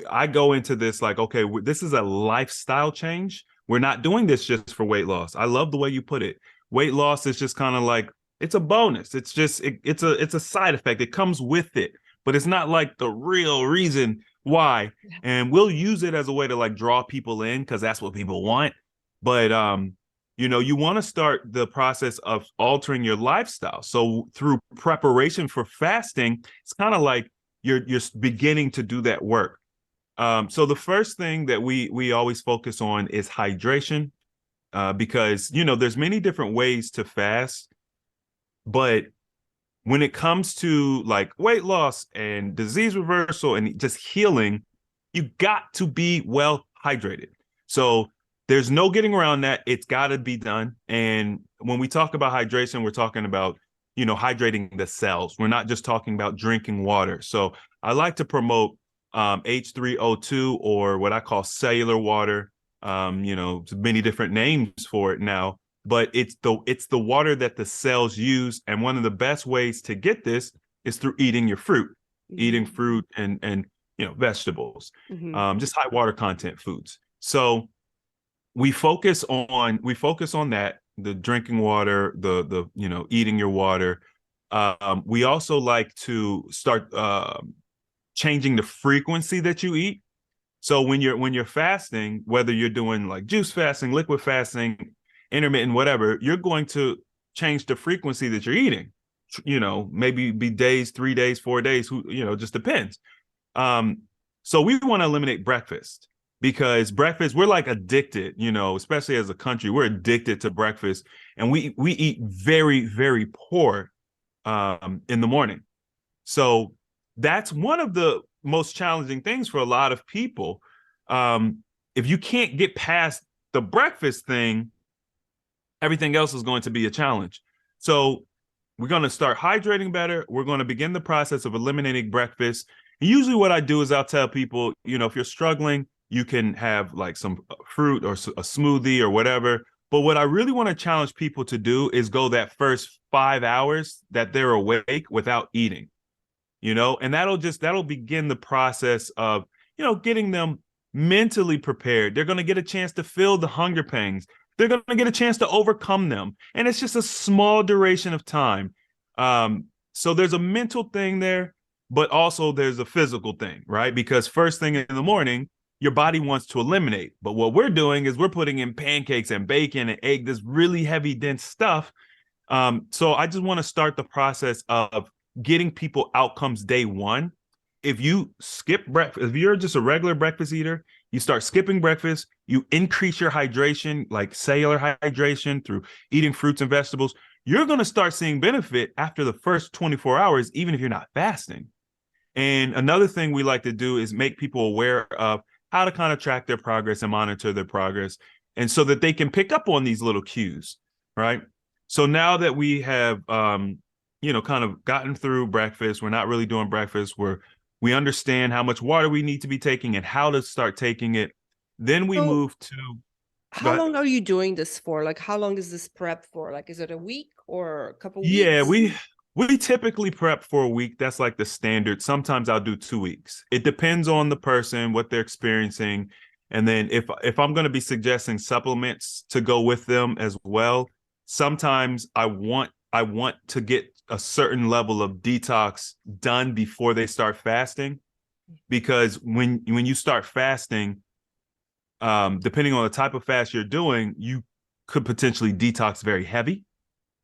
I go into this like, okay, this is a lifestyle change. We're not doing this just for weight loss. I love the way you put it. Weight loss is just kind of like, it's a bonus. It's just it's a side effect. It comes with it, but it's not like the real reason why. And we'll use it as a way to like draw people in because that's what people want. But you want to start the process of altering your lifestyle. So through preparation for fasting, it's kind of like you're beginning to do that work. So the first thing that we always focus on is hydration, because there's many different ways to fast, but when it comes to like weight loss and disease reversal and just healing, you got to be well hydrated. So there's no getting around that. It's got to be done. And when we talk about hydration, we're talking about, hydrating the cells. We're not just talking about drinking water. So I like to promote H3O2, or what I call cellular water. Many different names for it now, but it's the water that the cells use. And one of the best ways to get this is through eating your fruit, eating fruit and vegetables, just high water content foods. So we focus on that, the drinking water, the eating your water. We also like to start changing the frequency that you eat. So when you're fasting, whether you're doing like juice fasting, liquid fasting, intermittent, whatever, you're going to change the frequency that you're eating. Maybe be days, 3 days, 4 days, just depends. So we want to eliminate breakfast, because breakfast, we're like addicted, especially as a country, we're addicted to breakfast, and we eat very, very poor in the morning. So that's one of the most challenging things for a lot of people. If you can't get past the breakfast thing, everything else is going to be a challenge. So we're going to start hydrating better. We're going to begin the process of eliminating breakfast. And usually what I do is I'll tell people, if you're struggling, you can have like some fruit or a smoothie or whatever. But what I really want to challenge people to do is go that first 5 hours that they're awake without eating, and that'll begin the process of, getting them mentally prepared. They're going to get a chance to feel the hunger pangs. They're going to get a chance to overcome them. And it's just a small duration of time. So there's a mental thing there, but also there's a physical thing, right? Because first thing in the morning, your body wants to eliminate. But what we're doing is we're putting in pancakes and bacon and egg, this really heavy, dense stuff. So I just want to start the process of getting people outcomes day one. If you skip breakfast, if you're just a regular breakfast eater, you start skipping breakfast, you increase your hydration, like cellular hydration through eating fruits and vegetables, you're going to start seeing benefit after the first 24 hours, even if you're not fasting. And another thing we like to do is make people aware of how to kind of track their progress and monitor their progress, and so that they can pick up on these little cues, right? So now that we have, kind of gotten through breakfast, we're not really doing breakfast. We understand how much water we need to be taking and how to start taking it. Then we So move to, how but long are you doing this for? Like, how long is this prep for? Like, is it a week or a couple yeah, weeks? we typically prep for a week. That's like the standard. Sometimes I'll do 2 weeks. It depends on the person, what they're experiencing. And then if I'm going to be suggesting supplements to go with them as well, sometimes I want to get a certain level of detox done before they start fasting, because when you start fasting, depending on the type of fast you're doing, you could potentially detox very heavy,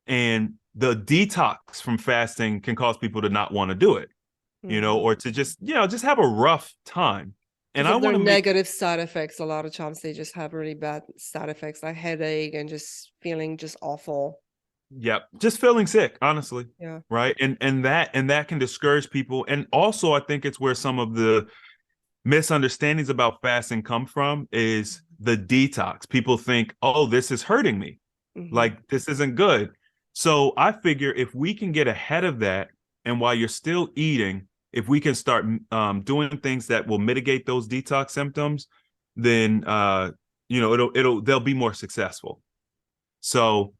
and the detox from fasting can cause people to not want to do it, or to just have a rough time. And Because I of their want to make, negative side effects. A lot of times they just have really bad side effects, like headache and just feeling just awful. yeah, just feeling sick, honestly. Yeah. Right. And that can discourage people. And also I think it's where some of the misunderstandings about fasting come from is the detox. People think, oh, this is hurting me. Hmm. Like, this isn't good. So I figure if we can get ahead of that, and while you're still eating, if we can start doing things that will mitigate those detox symptoms, then they'll be more successful. So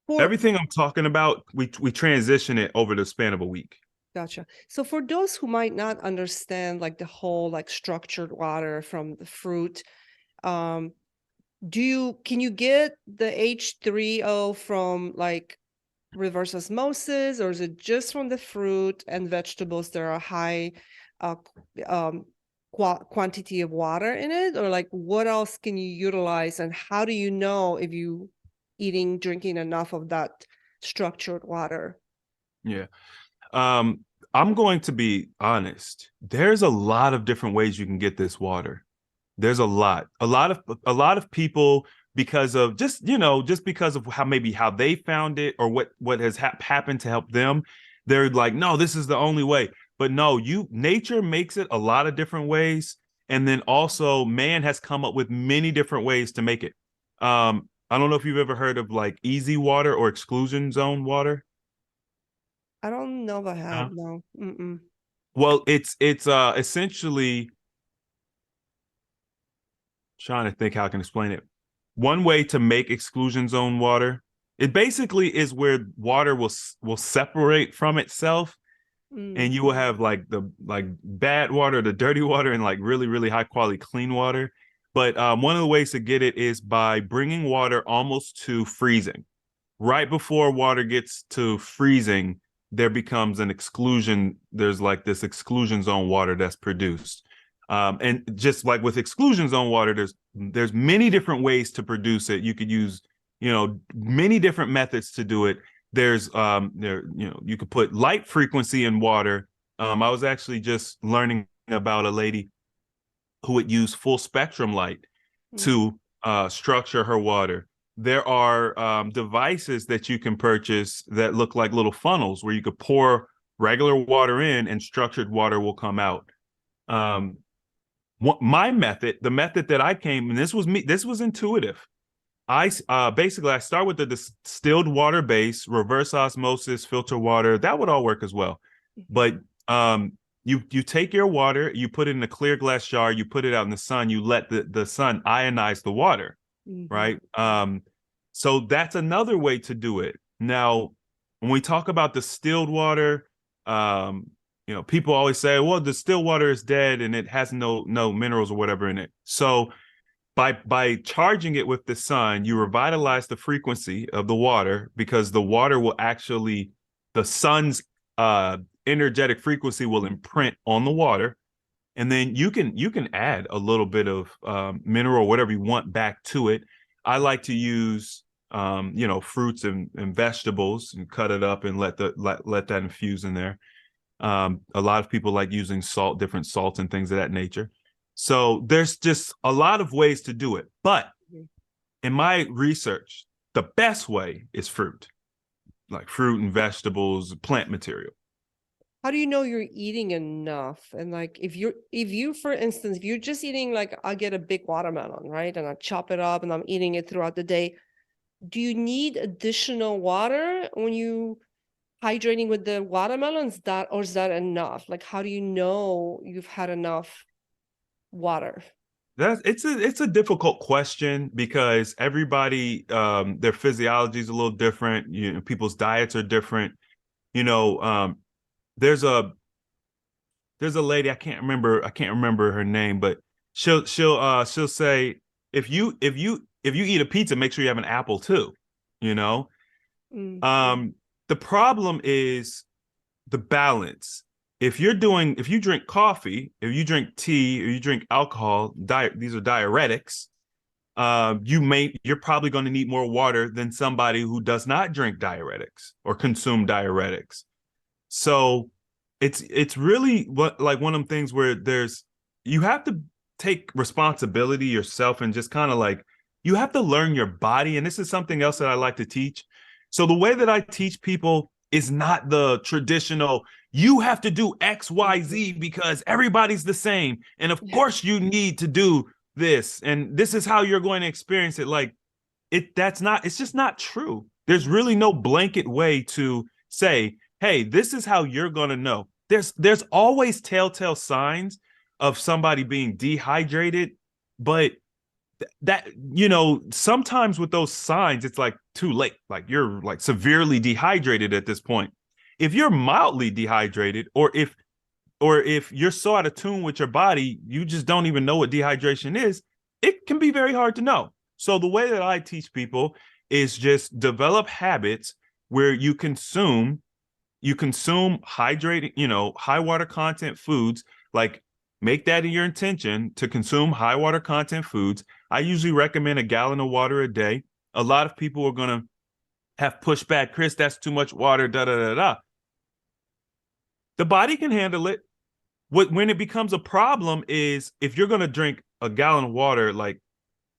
For everything I'm talking about, we transition it over the span of a week. Gotcha. So for those who might not understand like the whole like structured water from the fruit, um, can you get the H3O from like reverse osmosis, or is it just from the fruit and vegetables that are high quantity of water in it? Or like what else can you utilize, and how do you know if you drinking enough of that structured water? Yeah. Um, I'm going to be honest. There's a lot of different ways you can get this water. There's a lot of people, because of just because of how they found it, or what has happened to help them. They're like, no, this is the only way. But no, nature makes it a lot of different ways, and then also man has come up with many different ways to make it. I don't know if you've ever heard of like easy water or exclusion zone water. I don't know if I have, Uh, no. Mm-mm. well, it's essentially, trying to think how I can explain it. One way to make exclusion zone water, it basically is where water will separate from itself, Mm. and you will have like the like bad water, the dirty water, and like really really high quality clean water. But one of the ways to get it is by bringing water almost to freezing. Right before water gets to freezing, there becomes an exclusion. There's like this exclusion zone water that's produced. And just like with exclusion zone water, there's many different ways to produce it. You could use, many different methods to do it. There's you could put light frequency in water. I was actually just learning about a lady who would use full spectrum light Mm. to structure her water. There are devices that you can purchase that look like little funnels where you could pour regular water in and structured water will come out. Um, my method, the method that I came, and this was intuitive. I start with the distilled water base, reverse osmosis, filter water. That would all work as well. But Mhm. you take your water, you put it in a clear glass jar, you put it out in the sun, you let the sun ionize the water, Mhm. right? So that's another way to do it. Now, when we talk about distilled water, people always say, well, distilled water is dead and it has no minerals or whatever in it. So by charging it with the sun, you revitalize the frequency of the water, because the sun's energetic frequency will imprint on the water, and then you can add a little bit of mineral, whatever you want, back to it. I like to use fruits and vegetables and cut it up and let that infuse in there. A lot of people like using salt, different salts and things of that nature. So there's just a lot of ways to do it. But in my research, the best way is fruit, like fruit and vegetables, plant material. How do you know you're eating enough? And like if you for instance, if you're just eating, like I get a big watermelon, right? And I chop it up and I'm eating it throughout the day. Do you need additional water when you hydrating with the watermelons, that or is that enough? Like how do you know you've had enough water? It's a difficult question because everybody their physiology is a little different. People's diets are different. You know, there's a lady, I can't remember her name, but she'll say, if you eat a pizza, make sure you have an apple too. You know, um, the problem is the balance. If you drink coffee, if you drink tea, or you drink alcohol, these are diuretics. You're probably going to need more water than somebody who does not drink diuretics or consume diuretics. So it's really like one of them things where you have to take responsibility yourself and just kind of like you have to learn your body. And this is something else that I like to teach. So the way that I teach people is not the traditional, you have to do XYZ because everybody's the same. And of course you need to do this. And this is how you're going to experience it. Like it's just not true. There's really no blanket way to say, hey, this is how you're going to know. There's always telltale signs of somebody being dehydrated, but that sometimes with those signs it's like too late, like you're like severely dehydrated at this point. If you're mildly dehydrated, or if you're so out of tune with your body you just don't even know what dehydration is, it can be very hard to know. So the way that I teach people is just develop habits where you consume hydrating, high water content foods. Like make that your intention to consume high water content foods. I usually recommend a gallon of water a day. A lot of people are going to have pushback, Chris, that's too much water, da da da da. The body can handle it. When it becomes a problem is if you're going to drink a gallon of water, like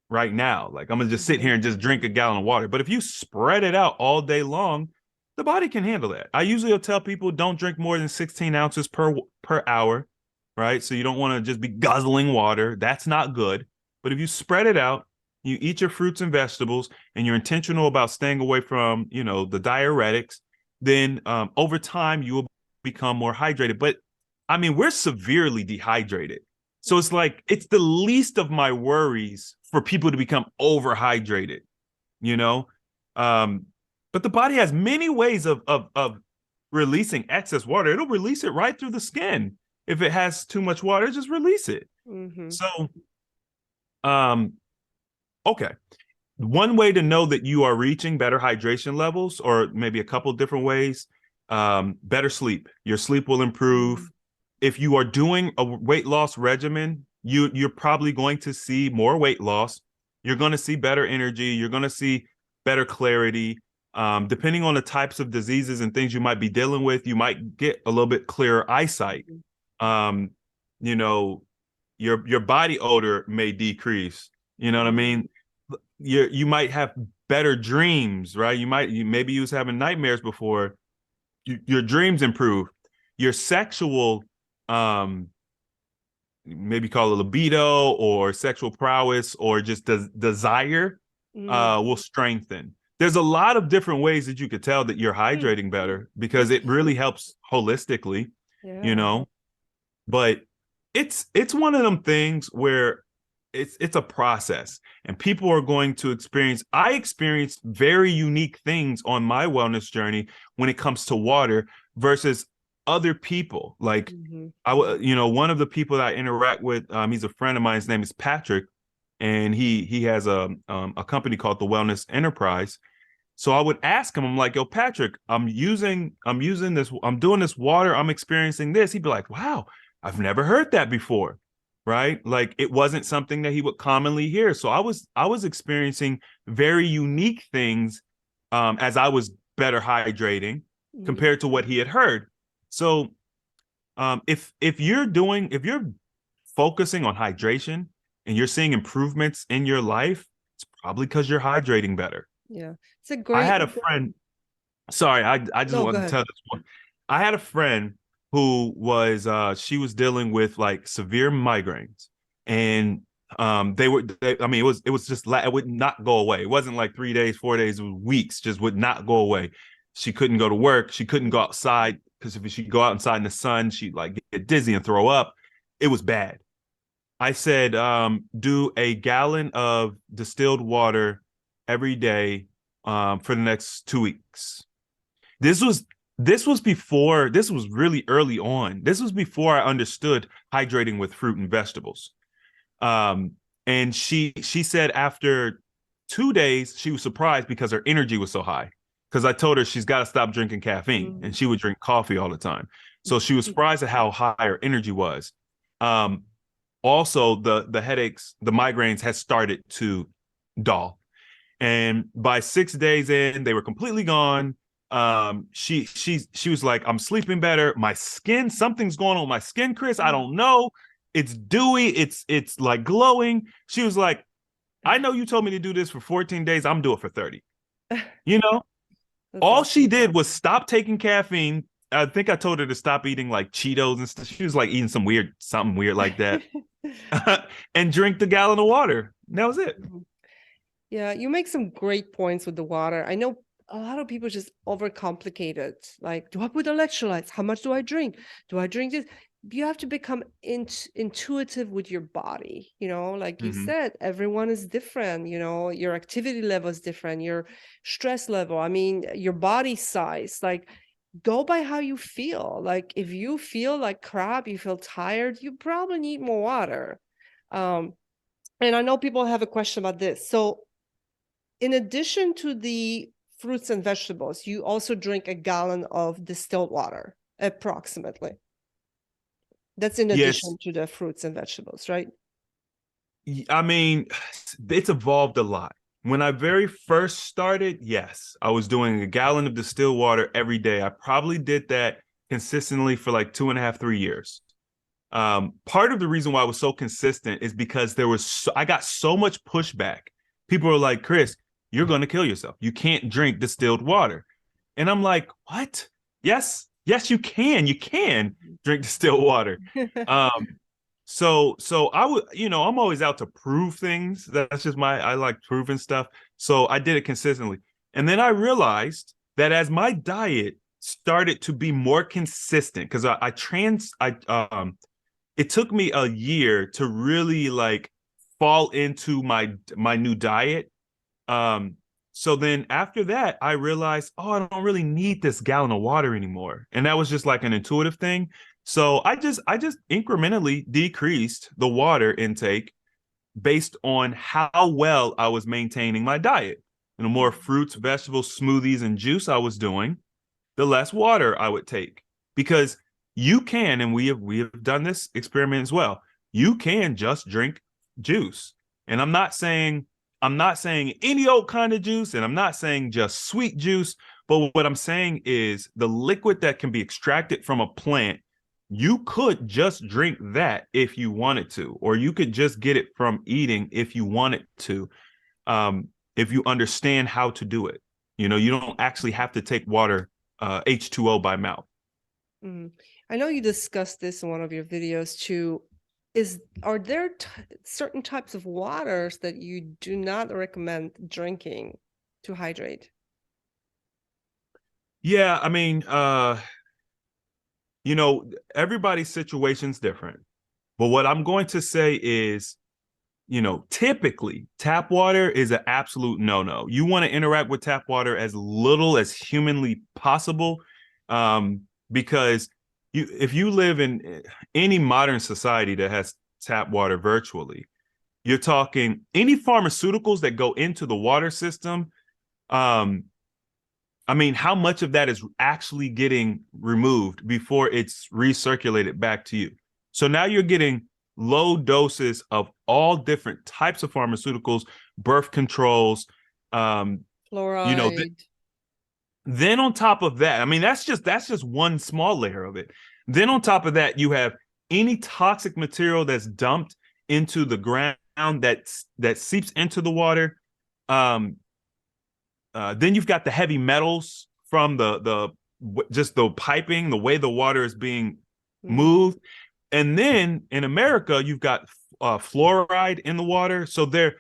right now, like I'm going to just sit here and just drink a gallon of water. But if you spread it out all day long, the body can handle that. I usually will tell people don't drink more than 16 ounces per hour, right? So you don't want to just be guzzling water. That's not good. But if you spread it out, you eat your fruits and vegetables, and you're intentional about staying away from, the diuretics, then over time you will become more hydrated. But I mean, we're severely dehydrated. So it's like it's the least of my worries for people to become overhydrated, you know? Um, but the body has many ways of releasing excess water. It'll release it right through the skin. If it has too much water, just release it. So, um, okay. One way to know that you are reaching better hydration levels, or maybe a couple different ways, better sleep. Your sleep will improve. If you are doing a weight loss regimen, you're probably going to see more weight loss. You're going to see better energy. You're going to see better clarity. Depending on the types of diseases and things you might be dealing with, you might get a little bit clearer eyesight. Um, you know, your body odor may decrease. You know what I mean? You might have better dreams, right? Maybe you was having nightmares before. Your dreams improve. Your sexual maybe call it libido or sexual prowess or just desire will strengthen. There's a lot of different ways that you could tell that you're hydrating better because it really helps holistically, but it's one of them things where it's a process, and people are going to I experienced very unique things on my wellness journey when it comes to water versus other people. Like one of the people that I interact with, he's a friend of mine. His name is Patrick, and he has a company called the Wellness Enterprise. So I would ask him, I'm like, yo, Patrick, I'm using this, I'm doing this water, I'm experiencing this. He'd be like, wow, I've never heard that before, right? Like it wasn't something that he would commonly hear. So I was experiencing very unique things as I was better hydrating Mhm. compared to what he had heard. So if you're focusing on hydration and you're seeing improvements in your life, it's probably because you're hydrating better. Yeah, it's a I great. had a friend. Sorry, I just No, go wanted to ahead. tell this one. I had a friend who was she was dealing with like severe migraines, and I mean it was just it would not go away. It wasn't like 3 days, 4 days, it was weeks, just would not go away. She couldn't go to work, she couldn't go outside because if she go outside in the sun, she'd like get dizzy and throw up. It was bad. I said, do a gallon of distilled water every day for the next 2 weeks. This was this was really early on. This was before I understood hydrating with fruit and vegetables. Um, and she said after 2 days she was surprised because her energy was so high. Because I told her she's got to stop drinking caffeine, and Mhm. she would drink coffee all the time. So she was surprised at how high her energy was. Um, Also, the headaches, the migraines had started to dull, and by 6 days in, they were completely gone. She was like, I'm sleeping better. My skin, something's going on with my skin, Chris. I don't know. It's dewy. It's like glowing. She was like, I know you told me to do this for 14 days. I'm doing it for 30. You know, That's all awesome. she did was stop taking caffeine. I think I told her to stop eating like Cheetos and stuff. She was like eating something weird like that, and drink the gallon of water. And that was it. Mhm. Yeah, you make some great points with the water. I know a lot of people just overcomplicate it. Like, do I put electrolytes? How much do I drink? Do I drink this? You have to become intuitive with your body. Like you Mm-hmm. said, everyone is different. Your activity level is different, your stress level. I mean, your body size. Like, go by how you feel. Like, if you feel like crap, you feel tired, you probably need more water. Um, and I know people have a question about this. So, in addition to the fruits and vegetables, you also drink a gallon of distilled water, approximately. That's in Yes, addition to the fruits and vegetables, right? I mean, it's evolved a lot. When I very first started, yes, I was doing a gallon of distilled water every day. I probably did that consistently for like 2.5, 3 years. Part of the reason why I was so consistent is because I got so much pushback. People are like, Chris, you're going to kill yourself. You can't drink distilled water. And I'm like, what? Yes, you can. You can drink distilled water. Um, so I would, I'm always out to prove things. That's just I like proving stuff. So I did it consistently. And then I realized that as my diet started to be more consistent, because it took me a year to really like fall into my new diet. Um, so then after that, I realized, oh, I don't really need this gallon of water anymore. And that was just like an intuitive thing. So I just incrementally decreased the water intake based on how well I was maintaining my diet. And the more fruits, vegetables, smoothies, and juice I was doing, the less water I would take. Because you can, and we have done this experiment as well. You can just drink juice. And I'm not saying any old kind of juice, and I'm not saying just sweet juice, but what I'm saying is the liquid that can be extracted from a plant, you could just drink that if you wanted to, or you could just get it from eating if you wanted to, if you understand how to do it. You don't actually have to take water, H2O by mouth. Mhm. I know you discussed this in one of your videos too. Are there certain types of waters that you do not recommend drinking to hydrate? Yeah, I mean, everybody's situation's different. But what I'm going to say is, typically tap water is an absolute no-no. You want to interact with tap water as little as humanly possible, because if you live in any modern society that has tap water virtually, you're talking any pharmaceuticals that go into the water system. Um, I mean, how much of that is actually getting removed before it's recirculated back to you? So now you're getting low doses of all different types of pharmaceuticals, birth controls, you know, Fluoride. then on top of that, I mean, that's just one small layer of it. Then on top of that, you have any toxic material that's dumped into the ground that seeps into the water. Um, then you've got the heavy metals from the just the piping, the way the water is being moved. And then in America, you've got fluoride in the water. So there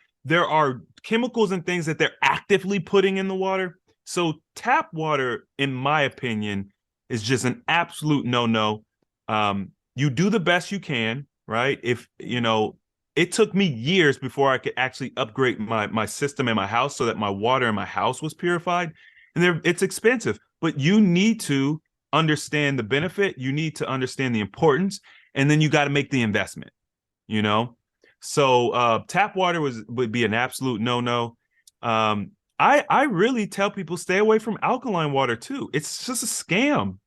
are chemicals and things that they're actively putting in the water. So tap water, in my opinion, is just an absolute no-no. You do the best you can, right? If you know, it took me years before I could actually upgrade my system in my house so that my water in my house was purified. And it's expensive, but you need to understand the benefit. You need to understand the importance, and then you got to make the investment. You know, so tap water would be an absolute no-no. I really tell people stay away from alkaline water too. It's just a scam.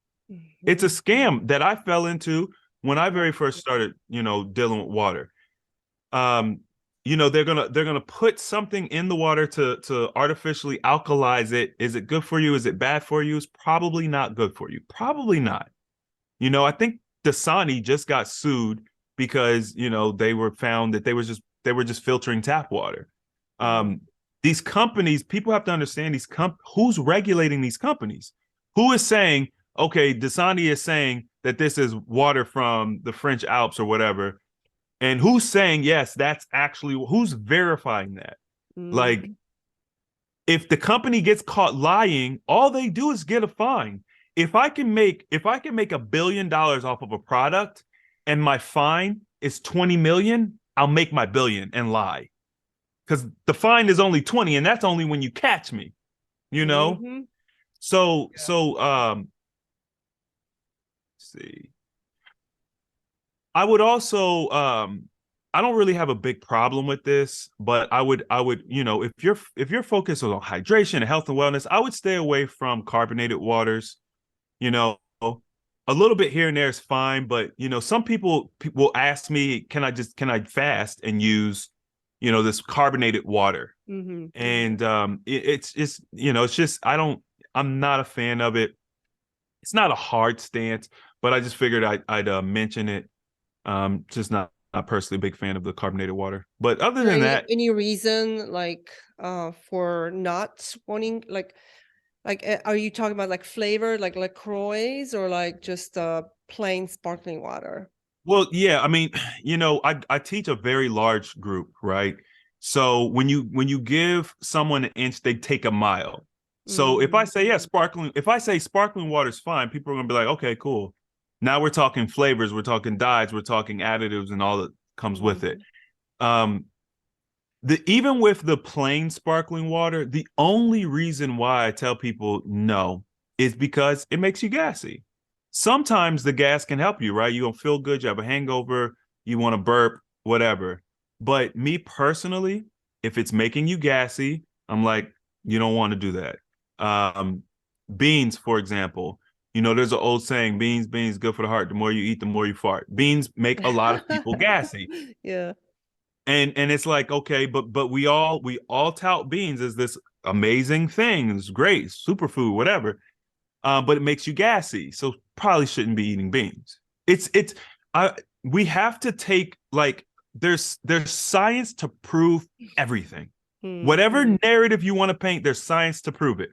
It's a scam that I fell into when I very first started, dealing with water. Um, they're gonna put something in the water to artificially alkalize it. Is it good for you? Is it bad for you? It's probably not good for you. Probably not. I think Dasani just got sued because they were found that they were just filtering tap water. Um, these companies, people have to understand who's regulating these companies. Who is saying, okay, Dasani is saying that this is water from the French Alps or whatever, and who's saying yes, that's actually who's verifying that? Like, if the company gets caught lying, all they do is get a fine. If I can make $1 billion off of a product and my fine is 20 million, I'll make my billion and lie. Because the fine is only 20, and that's only when you catch me, you know? So let's see. I would also I don't really have a big problem with this, but I would, if you're focused on hydration and health and wellness, I would stay away from carbonated waters. You know, a little bit here and there is fine, but some people will ask me, can I fast and use, this carbonated water? And it's just I'm not a fan of it. It's not a hard stance, but I just figured I'd mention it. Just not personally a big fan of the carbonated water. But other than that, Any reason like for not wanting are you talking about like flavor like LaCroix or like just plain sparkling water? well, yeah, I mean, I teach a very large group, right? So when you give someone an inch, they take a mile. So if I say if I say sparkling water is fine, people are gonna be like, okay, cool. Now we're talking flavors, we're talking dyes, we're talking additives, and all that comes with it. Um, even with the plain sparkling water, the only reason why I tell people no is because it makes you gassy. Sometimes the gas can help you, right? You don't feel good, you have a hangover, you want to burp, whatever. But me personally, if it's making you gassy, I'm like, you don't want to do that. Um, Beans, for example, there's an old saying, beans, good for the heart. The more you eat, the more you fart. Beans make a lot of people gassy. Yeah. And it's like, okay, but we all tout beans as this amazing thing. It's great, superfood, whatever. But it makes you gassy, so probably shouldn't be eating beans. It's I We have to take, like, there's science to prove everything. Whatever narrative you want to paint, there's science to prove it.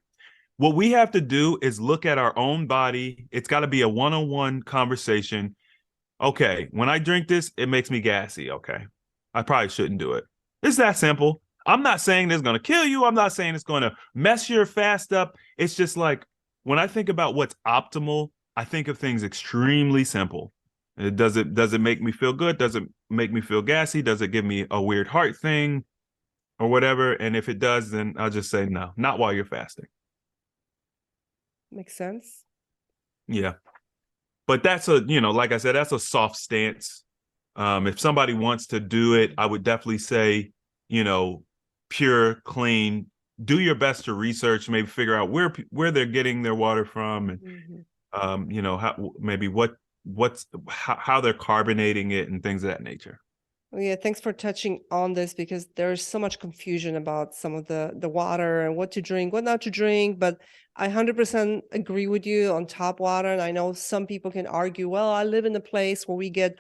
What we have to do is look at our own body. It's got to be a one-on-one conversation. Okay, when I drink this, it makes me gassy. Okay, I probably shouldn't do it. It's that simple. I'm not saying it's going to kill you. I'm not saying it's going to mess your fast up. It's just like, when I think about what's optimal, I think of things extremely simple. Does it make me feel good? Does it make me feel gassy? Does it give me a weird heart thing or whatever? And if it does, then I'll just say no, not while you're fasting. Makes sense. Yeah. But that's like I said, that's a soft stance. If somebody wants to do it, I would definitely say, pure, clean. Do your best to research, maybe figure out where they're getting their water from, and how maybe how they're carbonating it and things of that nature. Well, yeah, thanks for touching on this because there's so much confusion about some of the water and what to drink, what not to drink. But I 100% agree with you on tap water. And I know some people can argue, well, I live in a place where we get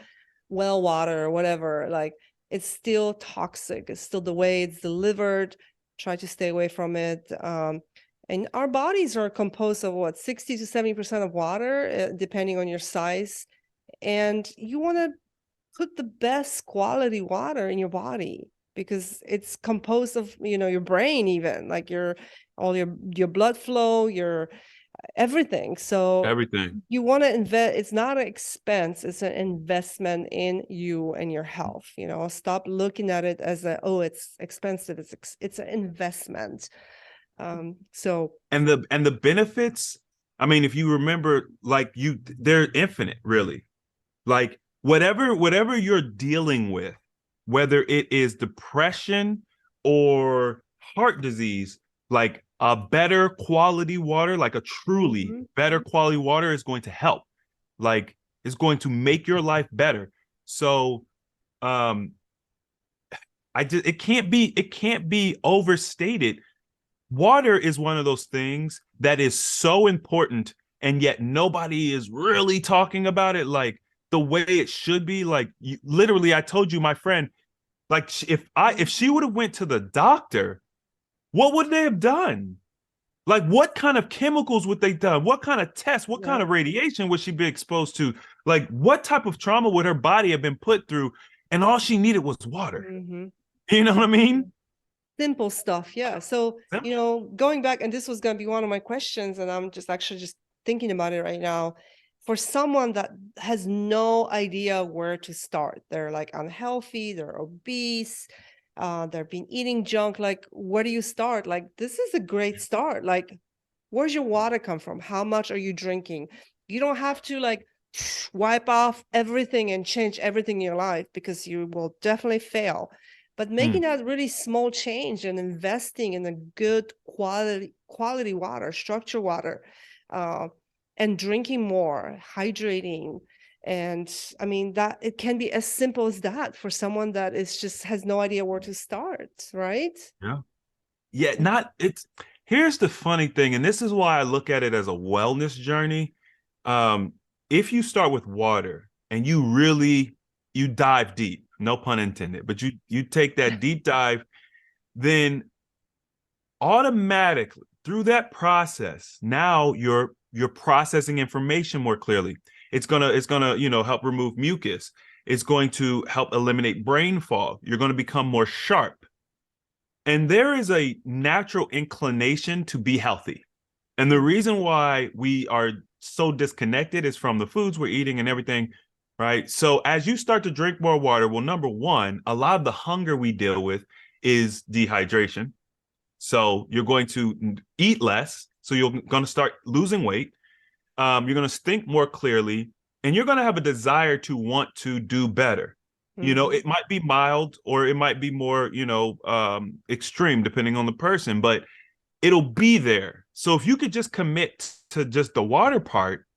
well water or whatever. Like it's still toxic. It's still the way it's delivered. Try to stay away from it. And our bodies are composed of what, 60 to 70% of water, depending on your size. And you want to put the best quality water in your body because it's composed of, your brain, even like all your blood flow, your everything. So Everything. you want to invest. It's not an expense, it's an investment in you and your health. Stop looking at it as it's expensive. It's an investment. So And the benefits, I mean, if you remember, like they're infinite, really. Like whatever you're dealing with, whether it is depression or heart disease, like a better quality water, like a truly mhm. better quality water is going to help. Like is going to make your life better. So um it can't be overstated. Water is one of those things that is so important, and yet nobody is really talking about it like the way it should be. Like literally, I told you, my friend, like if she would have went to the doctor, what would they have done? Like what kind of chemicals would they done? What kind of tests? What kind Yeah. of radiation would she be exposed to? Like what type of trauma would her body have been put through? And all she needed was water. Mm-hmm. You know what I mean? Simple stuff, yeah. So, going back, and this was going to be one of my questions, and I'm just actually just thinking about it right now. For someone that has no idea where to start, they're like unhealthy, they're obese, they've been eating junk. Like, where do you start? Like, this is a great start. Like, where's your water come from? How much are you drinking? You don't have to like wipe off everything and change everything in your life because you will definitely fail. But making Mm, that really small change and investing in a good quality water, structured water, uh, and drinking more, hydrating. And I mean that it can be as simple as that for someone that is just has no idea where to start, right? yeah. Yeah, not it's here's the funny thing, and this is why I look at it as a wellness journey. Um, if you start with water and you dive deep, no pun intended, but you take that deep dive, then automatically through that process, now you're processing information more clearly. It's gonna help remove mucus. It's going to help eliminate brain fog. You're going to become more sharp. And there is a natural inclination to be healthy. And the reason why we are so disconnected is from the foods we're eating and everything, right? So as you start to drink more water, well, number one, a lot of the hunger we deal with is dehydration. So you're going to eat less. So you're going to start losing weight. You're going to think more clearly, and you're going to have a desire to want to do better. Mhm. It might be mild or it might be more, extreme depending on the person, but it'll be there. So if you could just commit to just the water part,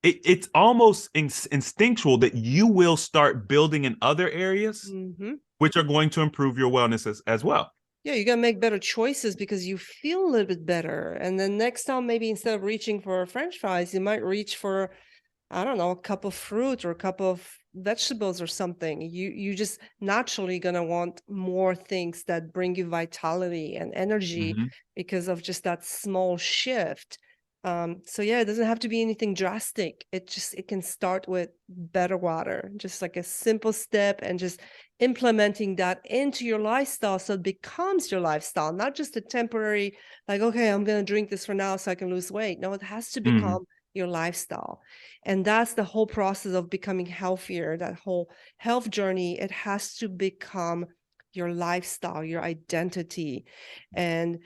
it's almost instinctual that you will start building in other areas, Mhm. which are going to improve your wellness as well. Yeah, you're gonna make better choices because you feel a little bit better. And then next time, maybe instead of reaching for French fries, you might reach for, I don't know, a cup of fruit or a cup of vegetables or something. You just naturally gonna want more things that bring you vitality and energy Mhm. because of just that small shift. So yeah, it doesn't have to be anything drastic. It can start with better water, just like a simple step, and just implementing that into your lifestyle so it becomes your lifestyle, not just a temporary, like, okay, I'm gonna drink this for now so I can lose weight. No, it has to Mhm. become your lifestyle. And that's the whole process of becoming healthier, that whole health journey. It has to become your lifestyle, your identity. And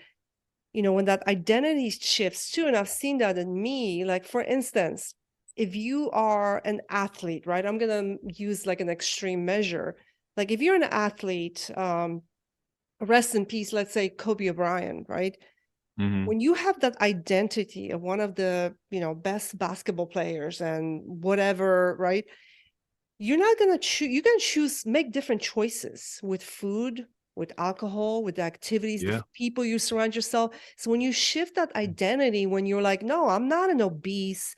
when that identity shifts too, and I've seen that in me, like for instance, if you are an athlete, right? I'm gonna use like an extreme measure. Like if you're an athlete, rest in peace, let's say Kobe Bryant, right? Mhm. When you have that identity of one of the, best basketball players and whatever, right? You're not going to choose, you can choose, make different choices with food, with alcohol, with the activities, the Yeah. people you surround yourself. So when you shift that identity, when you're like, no, I'm not an obese,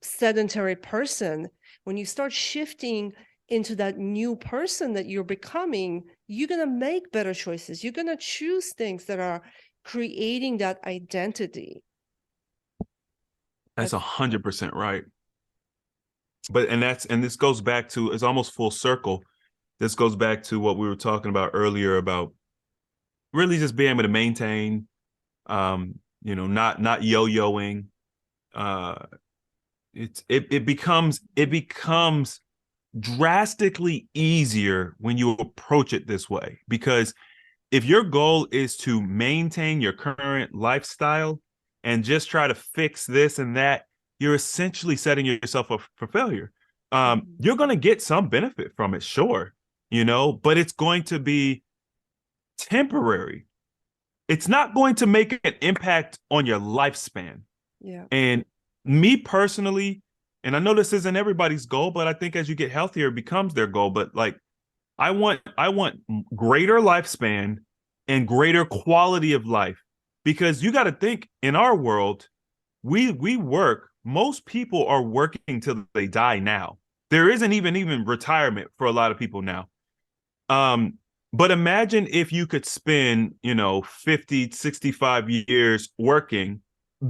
sedentary person, when you start shifting into that new person that you're becoming, you're going to make better choices. You're going to choose things that are creating that identity. That's That's 100% right. But and this goes back to, it's almost full circle. This goes back to what we were talking about earlier about really just being able to maintain, not yo-yoing. Uh, it becomes drastically easier when you approach it this way, because if your goal is to maintain your current lifestyle and just try to fix this and that, you're essentially setting yourself up for failure. You're going to get some benefit from it, sure, but it's going to be temporary. It's not going to make an impact on your lifespan. yeah. And me personally, and I know this isn't everybody's goal, but I think as you get healthier, it becomes their goal. But like, I want greater lifespan and greater quality of life, because you got to think, in our world, we work. Most people are working till they die now. There isn't even retirement for a lot of people now. Um, but imagine if you could spend, 50, 65 years working,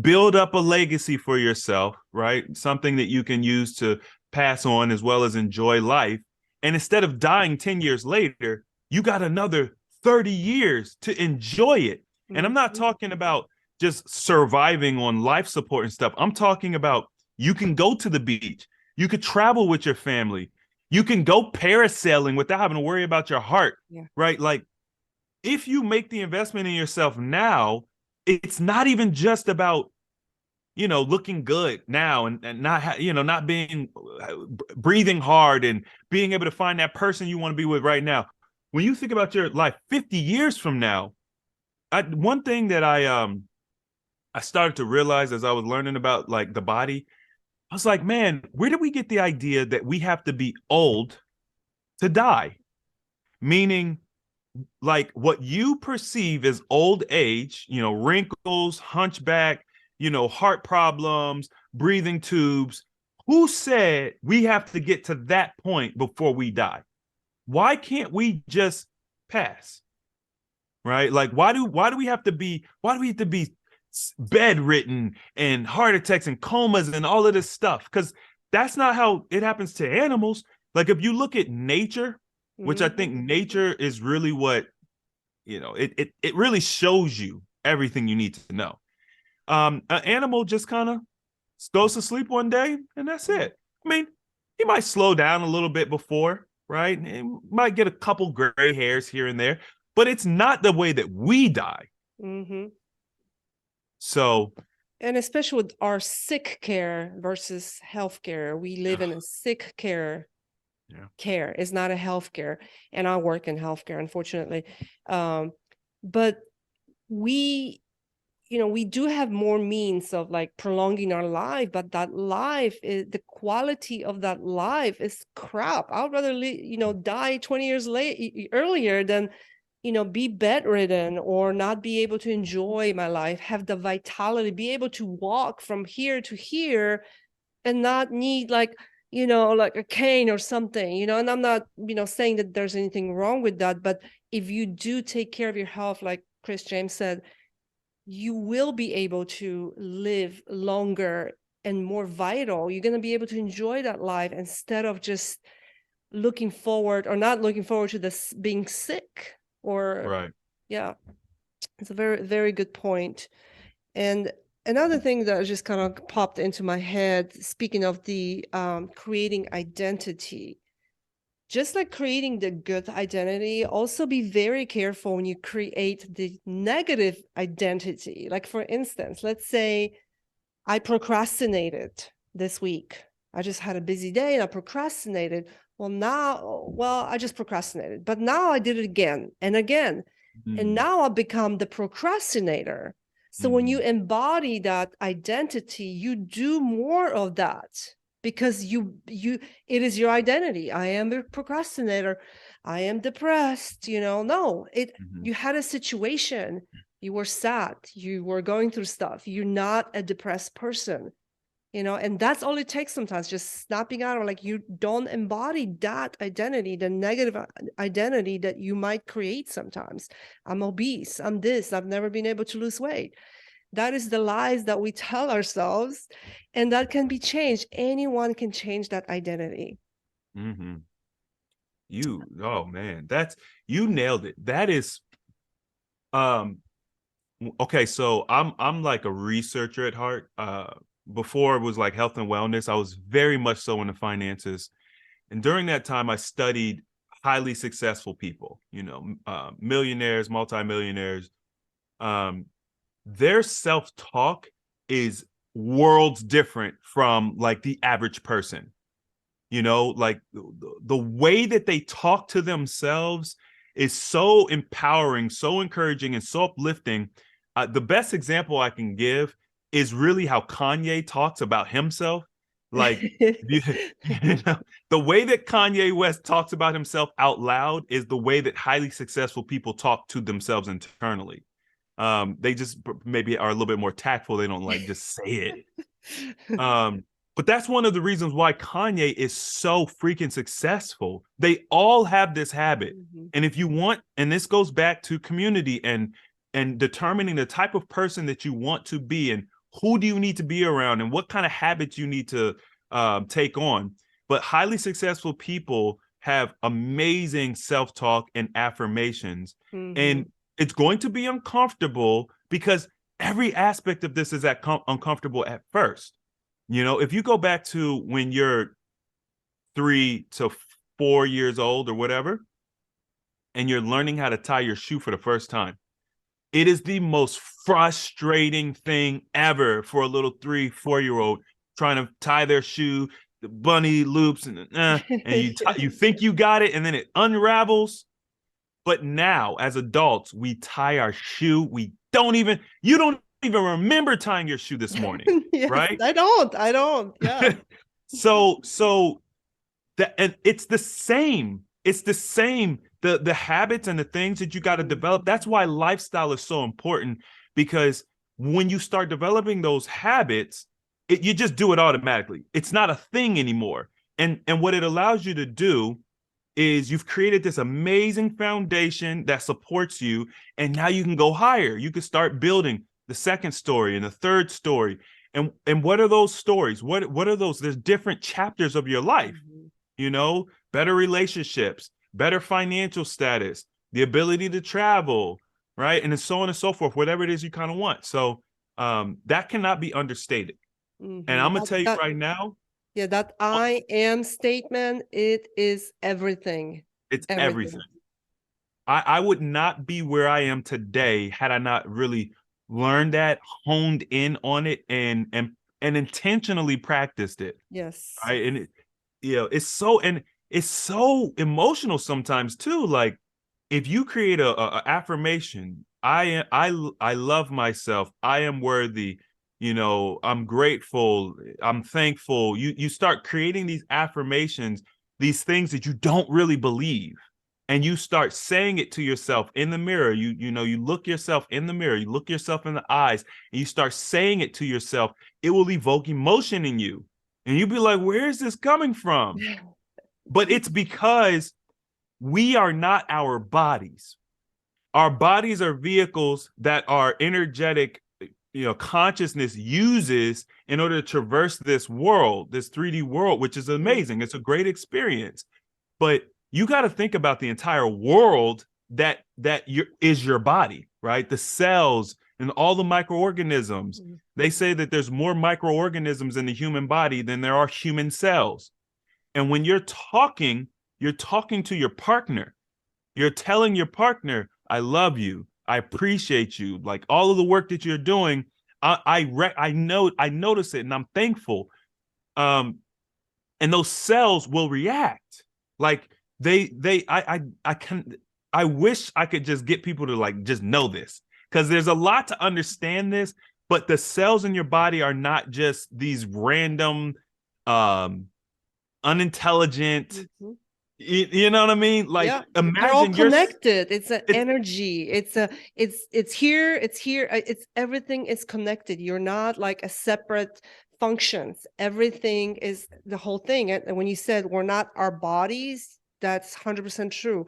build up a legacy for yourself, right? Something that you can use to pass on as well as enjoy life. And instead of dying 10 years later, you got another 30 years to enjoy it. And I'm not Mhm. talking about just surviving on life support and stuff. I'm talking about, you can go to the beach, you could travel with your family, you can go parasailing without having to worry about your heart, Yeah. right? Like, if you make the investment in yourself now, it's not even just about, looking good now and not, not being, breathing hard and being able to find that person you want to be with right now. When you think about your life 50 years from now, one thing that I started to realize as I was learning about like the body, I was like, man, where did we get the idea that we have to be old to die? Meaning, like, what you perceive as old age, wrinkles, hunchback, heart problems, breathing tubes. Who said we have to get to that point before we die? Why can't we just pass? Right? Like, why do we have to be bedridden and heart attacks and comas and all of this stuff? Because that's not how it happens to animals. Like, if you look at nature, which I think Mhm. nature is really what, it really shows you everything you need to know. An animal just kind of goes to sleep one day and that's Yeah. it. I mean, he might slow down a little bit before, right? And he might get a couple gray hairs here and there, but it's not the way that we die. Mhm. So, And especially with our sick care versus healthcare, we live in a sick yeah, care. It's not a healthcare, and I work in healthcare, unfortunately. But we, we do have more means of like prolonging our life, but that life is, the quality of that life is crap. I'd rather die 20 years earlier than be bedridden or not be able to enjoy my life, have the vitality, be able to walk from here to here and not need like, like a cane or something, and I'm not, saying that there's anything wrong with that. But if you do take care of your health, like Chris James said, you will be able to live longer and more vital. You're going to be able to enjoy that life instead of just looking forward or not looking forward to this being sick or right. yeah. It's a very, very good point. And another thing that just kind of popped into my head, speaking of the creating identity, just like creating the good identity, also be very careful when you create the negative identity. Like, for instance, let's say I procrastinated this week. I just had a busy day and I procrastinated. I just procrastinated, but now I did it again and again. And Mm. now I've become the procrastinator. So when you embody that identity, you do more of that because it is your identity. I am a procrastinator. I am depressed. No, you had a situation. You were sad. You were going through stuff. You're not a depressed person. And that's all it takes sometimes, just snapping out of, like, you don't embody that identity, the negative identity that you might create sometimes. I'm obese, I'm this, I've never been able to lose weight. That is the lies that we tell ourselves, and that can be changed. Anyone can change that identity. Oh man, you nailed it. That is, okay, so I'm like a researcher at heart. Before it was like health and wellness, I was very much so into finances. And during that time, I studied highly successful people, millionaires, multimillionaires. Their self-talk is worlds different from like the average person. Like the way that they talk to themselves is so empowering, so encouraging, and so uplifting. The best example I can give is really how Kanye talks about himself. Like, the way that Kanye West talks about himself out loud is the way that highly successful people talk to themselves internally. They just maybe are a little bit more tactful. They don't like just say it. But that's one of the reasons why Kanye is so freaking successful. They all have this habit. And if you want, and this goes back to community and determining the type of person that you want to be and who do you need to be around and what kind of habits you need to take on. But highly successful people have amazing self-talk and affirmations. And it's going to be uncomfortable because every aspect of this is uncomfortable at first. If you go back to when you're 3 to 4 years old or whatever, and you're learning how to tie your shoe for the first time, it is the most frustrating thing ever for a little 3, 4-year-old trying to tie their shoe, the bunny loops, and you think you got it, and then it unravels. But now, as adults, we tie our shoe. You don't even remember tying your shoe this morning, Yes, right? I don't. Yeah. So that, and it's the same. It's the same. The habits and the things that you got to develop. That's why lifestyle is so important, because when you start developing those habits, you just do it automatically. It's not a thing anymore. And what it allows you to do is you've created this amazing foundation that supports you, and now you can go higher. You can start building the second story and the third story. And what are those stories? What are those? There's different chapters of your life, better relationships, better financial status, the ability to travel, right? And so on and so forth, whatever it is you kind of want. So that cannot be understated. And I'm going to tell you right now, yeah, that I am statement, it is everything. it's everything. I would not be where I am today had I not really learned that, honed in on it, and intentionally practiced it. Yes. Right. And it's so emotional sometimes too. Like, if you create a affirmation, I love myself, I am worthy, I'm grateful, I'm thankful. You start creating these affirmations, these things that you don't really believe, and you start saying it to yourself in the mirror. You look yourself in the mirror, you look yourself in the eyes, and you start saying it to yourself. It will evoke emotion in you, and you'll be like, where is this coming from? But it's because we are not our bodies. Our bodies are vehicles that our energetic, consciousness uses in order to traverse this world, this 3D world, which is amazing. It's a great experience. But you got to think about the entire world that is your body, right? The cells and all the microorganisms. They say that there's more microorganisms in the human body than there are human cells. And when you're talking to your partner. You're telling your partner, I love you, I appreciate you, like all of the work that you're doing. I notice it, and I'm thankful. And those cells will react. Like I wish I could just get people to like just know this, because there's a lot to understand this, but the cells in your body are not just these random, unintelligent. Mm-hmm. You know what I mean? Like, Yeah, they're all imagine connected. It's an it's energy. It's here, it's here. It's everything is connected. You're not like a separate functions. Everything is the whole thing. And when you said we're not our bodies, that's 100% true.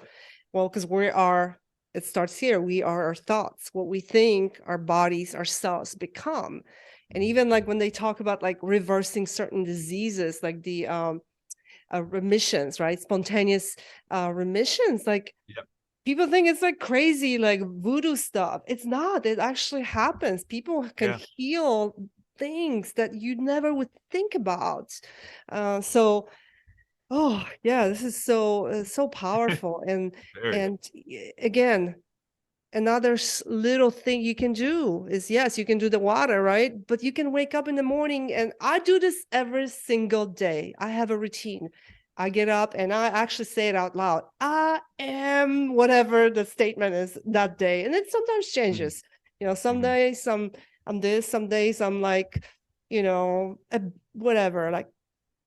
Well, because we are, it starts here. We are our thoughts. What we think, our bodies, ourselves become. And even like when they talk about like reversing certain diseases, like the remissions, right? Spontaneous remissions. Like Yep. people think it's like crazy, like voodoo stuff. It's not. It actually happens. People can Yeah. heal things that you never would think about. So, oh yeah, this is so powerful. Very. And again, another little thing you can do is, yes, you can do the water, right? But you can wake up in the morning, and I do this every single day. I have a routine. I get up and I actually say it out loud. I am whatever the statement is that day. And it sometimes changes. You know, some Mhm. days I'm this, some days I'm like, you know, whatever, like,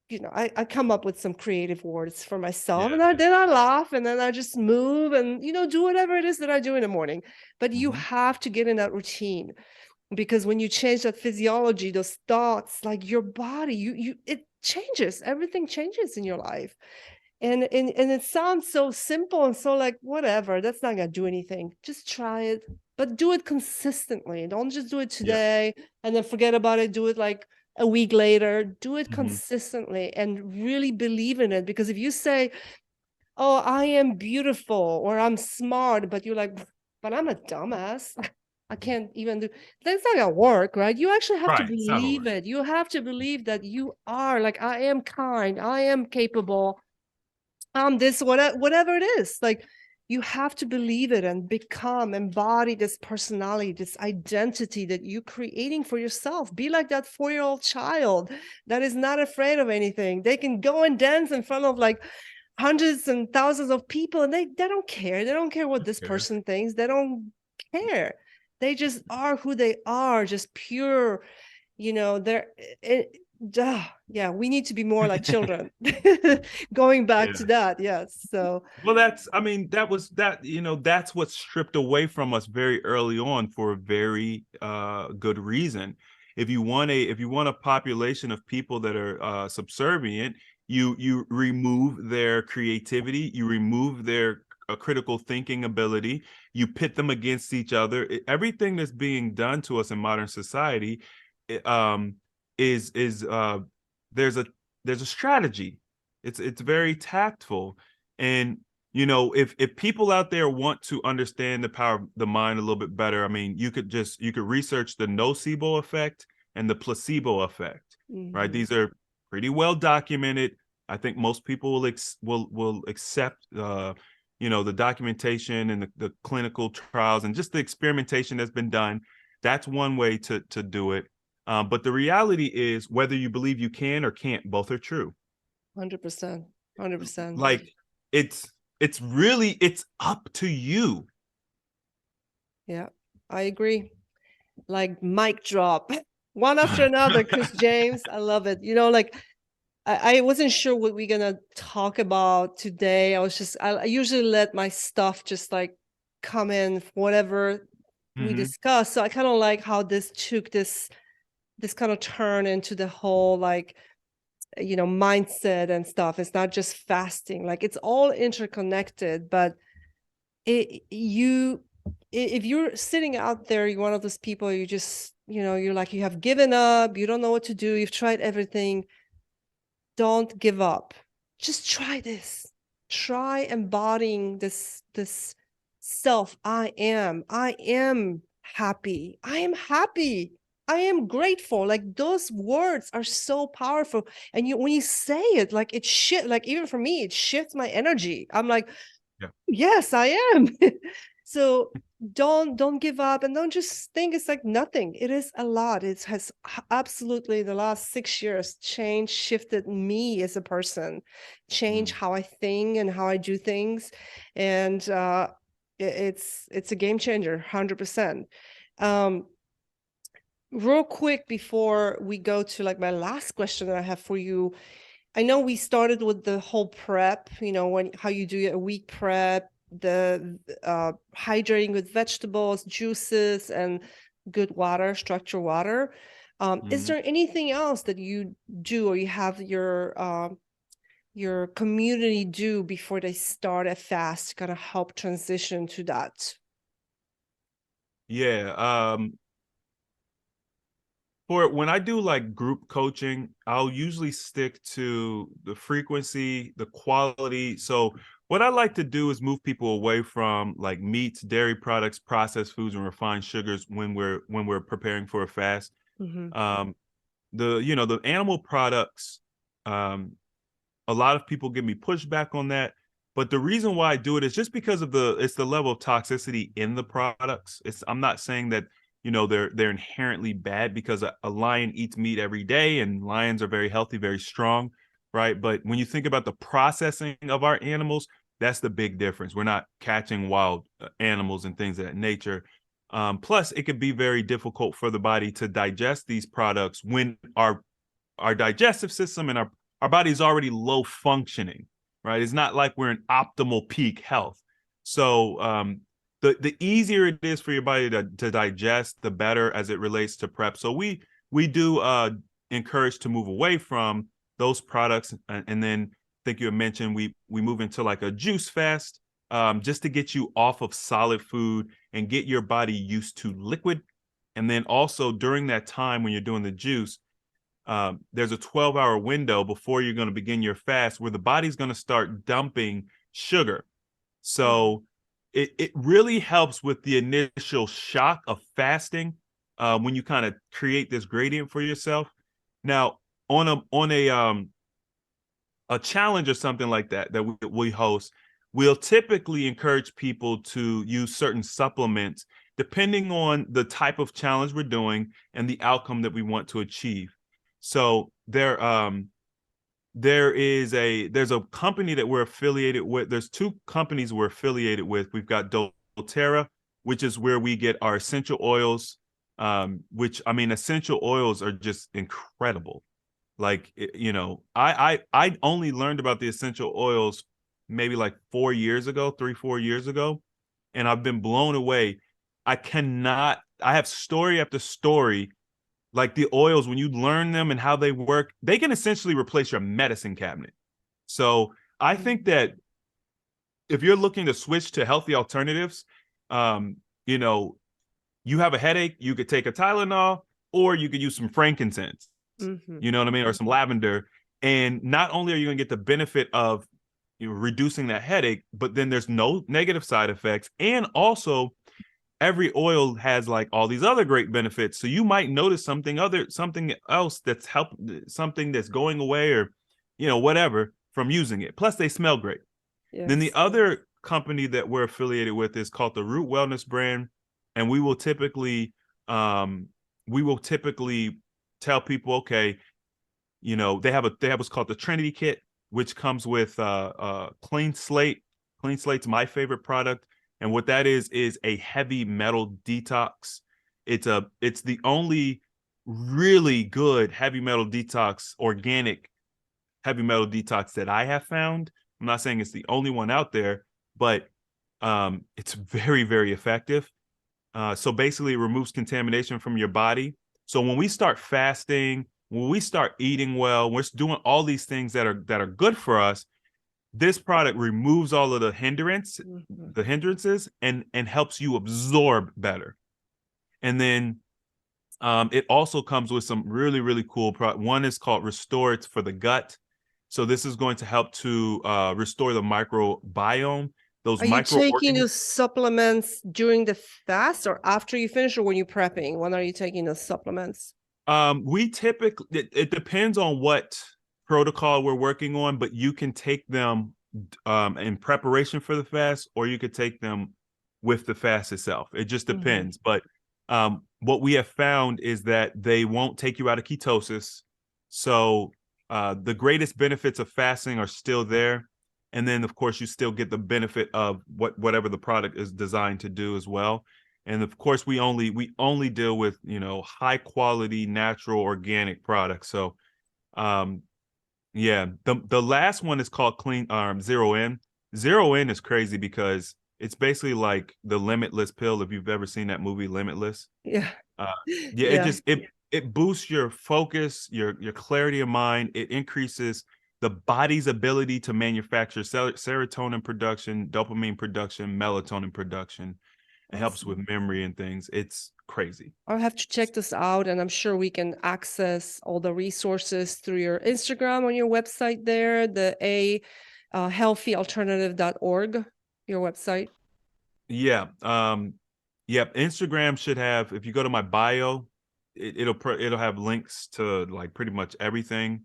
you know, I come up with some creative words for myself, and Yeah. then I laugh, and then I just move and, you know, do whatever it is that I do in the morning. But you Mhm. have to get in that routine, because when you change that physiology, those thoughts, like your body, it changes. Everything changes in your life. And it sounds so simple and so like, whatever, that's not gonna do anything. Just try it, but do it consistently. Don't just do it Yeah. today and then forget about it. Do it like a week later. Do it Mhm. consistently and really believe in it. Because if you say, oh, I am beautiful or I'm smart, but you're like, but I'm a dumbass. I can't even do, that's not gonna work, right? You actually have to Right. It's not gonna believe work. it. You have to believe that you are like, I am kind, I am capable, this, whatever it is. Like, you have to believe it and embody this personality, this identity that you're creating for yourself. Be like that 4-year-old child that is not afraid of anything. They can go and dance in front of like hundreds and thousands of people, and they don't care. They don't care what this Yeah. person thinks. They don't care. They just are who they are, just pure, you know. Yeah, we need to be more like children. Going back to Yeah. that, yes. So Well, I mean, that's what's stripped away from us very early on for a very good reason. If you want a population of people that are subservient, you remove their creativity, you remove their critical thinking ability, you pit them against each other. Everything that's being done to us in modern society, is there's a there's a strategy. It's very tactful. And if people out there want to understand the power of the mind a little bit better, I mean, you could research the nocebo effect and the placebo effect, right? mhm, These are pretty well documented. I think most people will accept the documentation and the clinical trials and just the experimentation that's been done. That's one way to do it. But the reality is, whether you believe you can or can't, both are true. 100%, 100%. Like, it's up to you. Yeah, I agree. Like, mic drop, one after another. Chris James, I love it. You know, like, I wasn't sure what we're gonna talk about today. I usually let my stuff just like come in, whatever we Hmm. discuss. So I kind of like how this took this kind of turn into the whole, like, you know, mindset and stuff. It's not just fasting, like it's all interconnected. But if you're sitting out there, you're one of those people, you just, you know, you're like, you have given up, you don't know what to do, you've tried everything. Don't give up. Just try this. Try embodying this self. I am happy. I am happy. I am grateful. Like, those words are so powerful. And when you say it, like, like, even for me, it shifts my energy. I'm like, Yeah. yes, I am. So don't give up, and don't just think it's like nothing. It is a lot. It has absolutely, the last 6 years, changed, shifted me as a person, changed Mm. how I think and how I do things. And It's a game changer, 100%. Real quick before we go to like my last question that I have for you, I know we started with the whole prep, when how you do a week prep, the hydrating with vegetables, juices, and good water, structured water. Is there anything else that you do, or you have your community do before they start a fast to kind of help transition to that? Yeah. For when I do like group coaching, I'll usually stick to the frequency, the quality. So what I like to do is move people away from like meats, dairy products, processed foods, and refined sugars when we're preparing for a fast. Mm-hmm. Um, the animal products, um, a lot of people give me pushback on that, but the reason why I do it is just because of it's the level of toxicity in the products. I'm not saying that they're inherently bad, because a lion eats meat every day and lions are very healthy, very strong, right? But when you think about the processing of our animals, that's the big difference. We're not catching wild animals and things of that nature. Plus, it could be very difficult for the body to digest these products when our digestive system and our body is already low functioning, right? It's not like we're in optimal peak health. So the easier it is for your body to digest, the better as it relates to prep. So we do encourage to move away from those products, and then I think you had mentioned we move into like a juice fast, just to get you off of solid food and get your body used to liquid. And then also during that time when you're doing the juice, there's a 12-hour window before you're going to begin your fast where the body's going to start dumping sugar. So it really helps with the initial shock of fasting, when you kind of create this gradient for yourself. Now, on a challenge or something like that we host, we'll typically encourage people to use certain supplements depending on the type of challenge we're doing and the outcome that we want to achieve. So there's a company that we're affiliated with. There's two companies we're affiliated with. We've got doTERRA, which is where we get our essential oils, which, I mean, essential oils are just incredible. Like, I only learned about the essential oils maybe like 4 years ago, 3-4 years ago, and I've been blown away. I have story after story. Like the oils, when you learn them and how they work, they can essentially replace your medicine cabinet. So I think that if you're looking to switch to healthy alternatives, um, you know, you have a headache, you could take a Tylenol, or you could use some frankincense. Mm-hmm. You know what I mean? Or some lavender. And not only are you going to get the benefit of reducing that headache, but then there's no negative side effects. And also, every oil has like all these other great benefits. So you might notice something else something that's going away, or whatever, from using it. Plus, they smell great. Then the Yes. other company that we're affiliated with is called the Root Wellness brand, and um we will typically tell people, okay, they have what's called the Trinity Kit, which comes with Clean Slate. Clean Slate's my favorite product, and what that is a heavy metal detox. It's the only really good heavy metal detox, organic heavy metal detox that I have found. I'm not saying it's the only one out there, but it's very, very effective. So basically, it removes contamination from your body. So when we start fasting, when we start eating well, we're doing all these things that are good for us. This product removes all of the hindrances, and helps you absorb better. And then it also comes with some really, really cool product. One is called Restore. It's for the gut. So this is going to help to restore the microbiome. Those Are you taking microorganisms. those supplements during the fast or after you finish, or when you're prepping? When are you taking those supplements? We typically, it depends on what protocol we're working on, but you can take them in preparation for the fast, or you could take them with the fast itself. It just depends. But what we have found is that they won't take you out of ketosis. So the greatest benefits of fasting are still there. And then of course you still get the benefit of whatever the product is designed to do as well. And of course we only deal with, you know, high quality, natural, organic products. So yeah, the last one is called clean zero in. Zero in is crazy because it's basically like the Limitless pill, if you've ever seen that movie Limitless. Yeah. Uh, yeah, it Yeah. just it boosts your focus, your clarity of mind. It increases the body's ability to manufacture serotonin production, dopamine production, melatonin production. It helps with Awesome. memory and things. It's crazy. I'll have to check this out, and I'm sure we can access all the resources through your Instagram on your website there, the healthyalternative.org, your website. Yeah. Yeah. Instagram should have, if you go to my bio, it'll have links to like pretty much everything.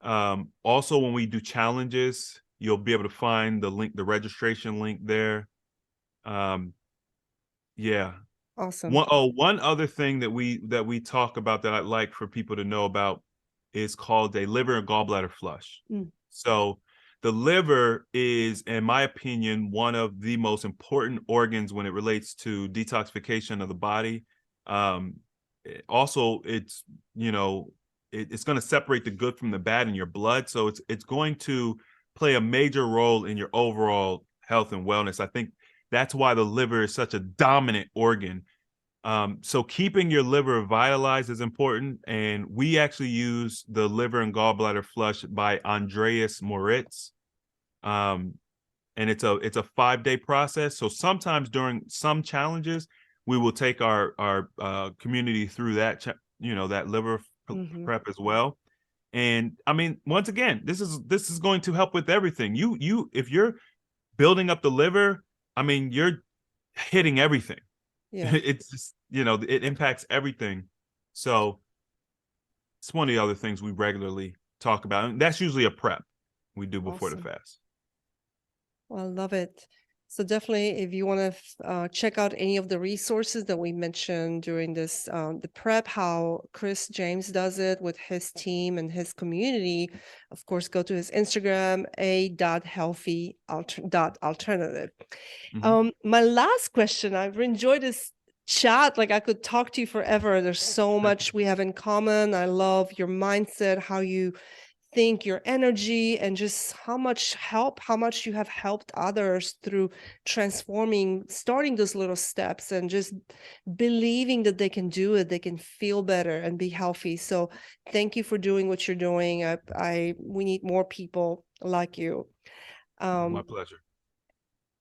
Also, when we do challenges, you'll be able to find the registration link there. Um, yeah. Awesome. One other thing that we talk about that I'd like for people to know about is called a liver and gallbladder flush. Mm. So the liver is, in my opinion, one of the most important organs when it relates to detoxification of the body. Also, it's, you know, it's going to separate the good from the bad in your blood. So it's going to play a major role in your overall health and wellness. I think that's why the liver is such a dominant organ. So keeping your liver vitalized is important. And we actually use the liver and gallbladder flush by Andreas Moritz. And it's a 5-day process. So sometimes during some challenges, we will take our community through that, that liver Mhm. prep as well. And I mean, once again, this is going to help with everything. If you're building up the liver, I mean, you're hitting everything. Yeah. It's just, it impacts everything. So it's one of the other things we regularly talk about. And that's usually a prep we do before the Awesome. fast. Well, I love it. So definitely, if you want to check out any of the resources that we mentioned during this, the prep, how Chris James does it with his team and his community, of course, go to his Instagram, a.healthy.alternative. Mhm. My last question, I've enjoyed this chat. Like I could talk to you forever. There's so much we have in common. I love your mindset, how you think, your energy, and just how much you have helped others through transforming, starting those little steps and just believing that they can do it, they can feel better and be healthy. So thank you for doing what you're doing. We need more people like you. My Um, pleasure.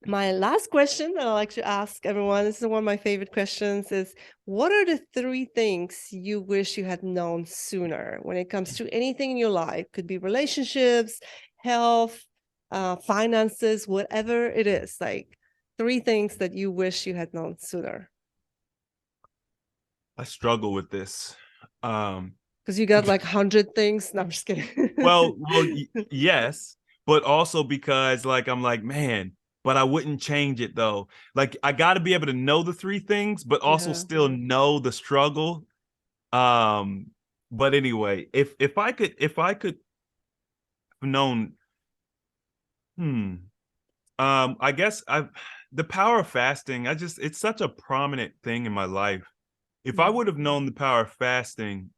my last question that I like to ask everyone, this is one of my favorite questions, is what are the 3 things you wish you had known sooner when it comes to anything in your life? Could be relationships, health, finances, whatever it is. Like 3 things that you wish you had known sooner. I struggle with this. Um, Because you got like 100 things. No, I'm just kidding. yes, but also because like I'm like, man, but I wouldn't change it though. Like I got to be able to know the 3 things, but also Yeah. still know the struggle. Um, but anyway, if I could have known, hmm, I guess I've the power of fasting. It's such a prominent thing in my life. If I Mm. would have known the power of fasting,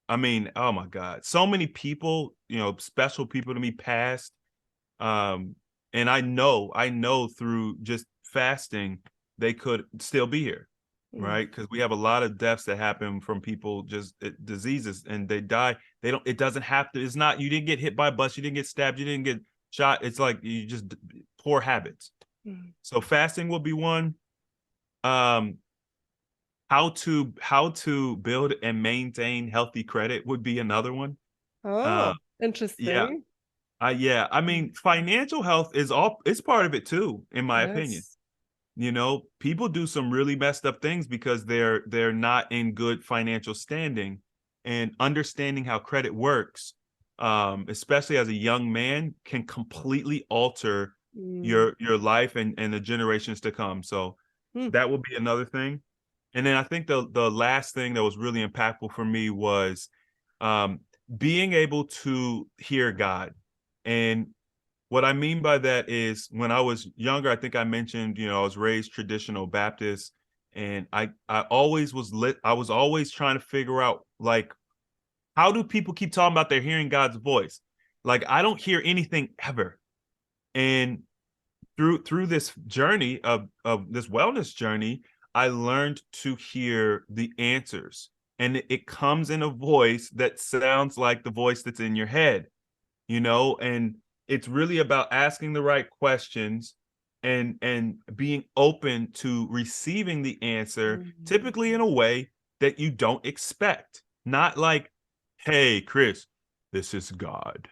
I mean, oh my God, so many people, special people to me passed. Um, and I know through just fasting, they could still be here, Mm. right? Because we have a lot of deaths that happen from people just diseases and they die. It doesn't have to, it's not, you didn't get hit by a bus, you didn't get stabbed, you didn't get shot. It's like you just poor habits. Mm. So fasting will be one. Um, how to build and maintain healthy credit would be another one. Uh, Oh, yeah, interesting. yeah. I Mm. mean, financial health it's part of it too, in my opinion. Yes. People do some really messed up things because they're not in good financial standing, and understanding how credit works, especially as a young man, can completely alter Mm. your life and the generations to come. So Mm. that would be another thing. And then I think the last thing that was really impactful for me was um, being able to hear God. And What I mean by that is when I was younger, I think I mentioned, I was raised traditional Baptist, and I always was lit. I was always trying to figure out, like, how do people keep talking about they're hearing God's voice? Like, I don't hear anything ever. And through this journey of this wellness journey, I learned to hear the answers. And it comes in a voice that sounds like the voice that's in your head, and it's really about asking the right questions and being open to receiving the answer, Mhm. typically in a way that you don't expect. Not like, hey, Chris, this is God.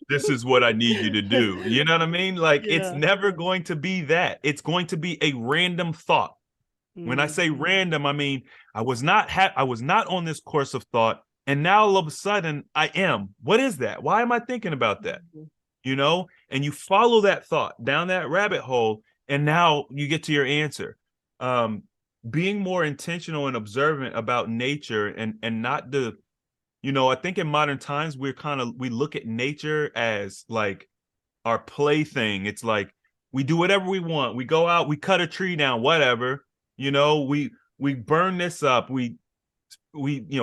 This is what I need you to do. You know what I mean? Like, it's Yeah. never going to be that. It's going to be a random thought. When I Mm. say random, I mean I was not on this course of thought, and now all of a sudden I am. What is that? Why am I thinking about that? Mhm. And you follow that thought down that rabbit hole, and now you get to your answer. Being more intentional and observant about nature, and not I think in modern times we look at nature as like our plaything. It's like we do whatever we want. We go out, we cut a tree down, whatever. We burn this up. We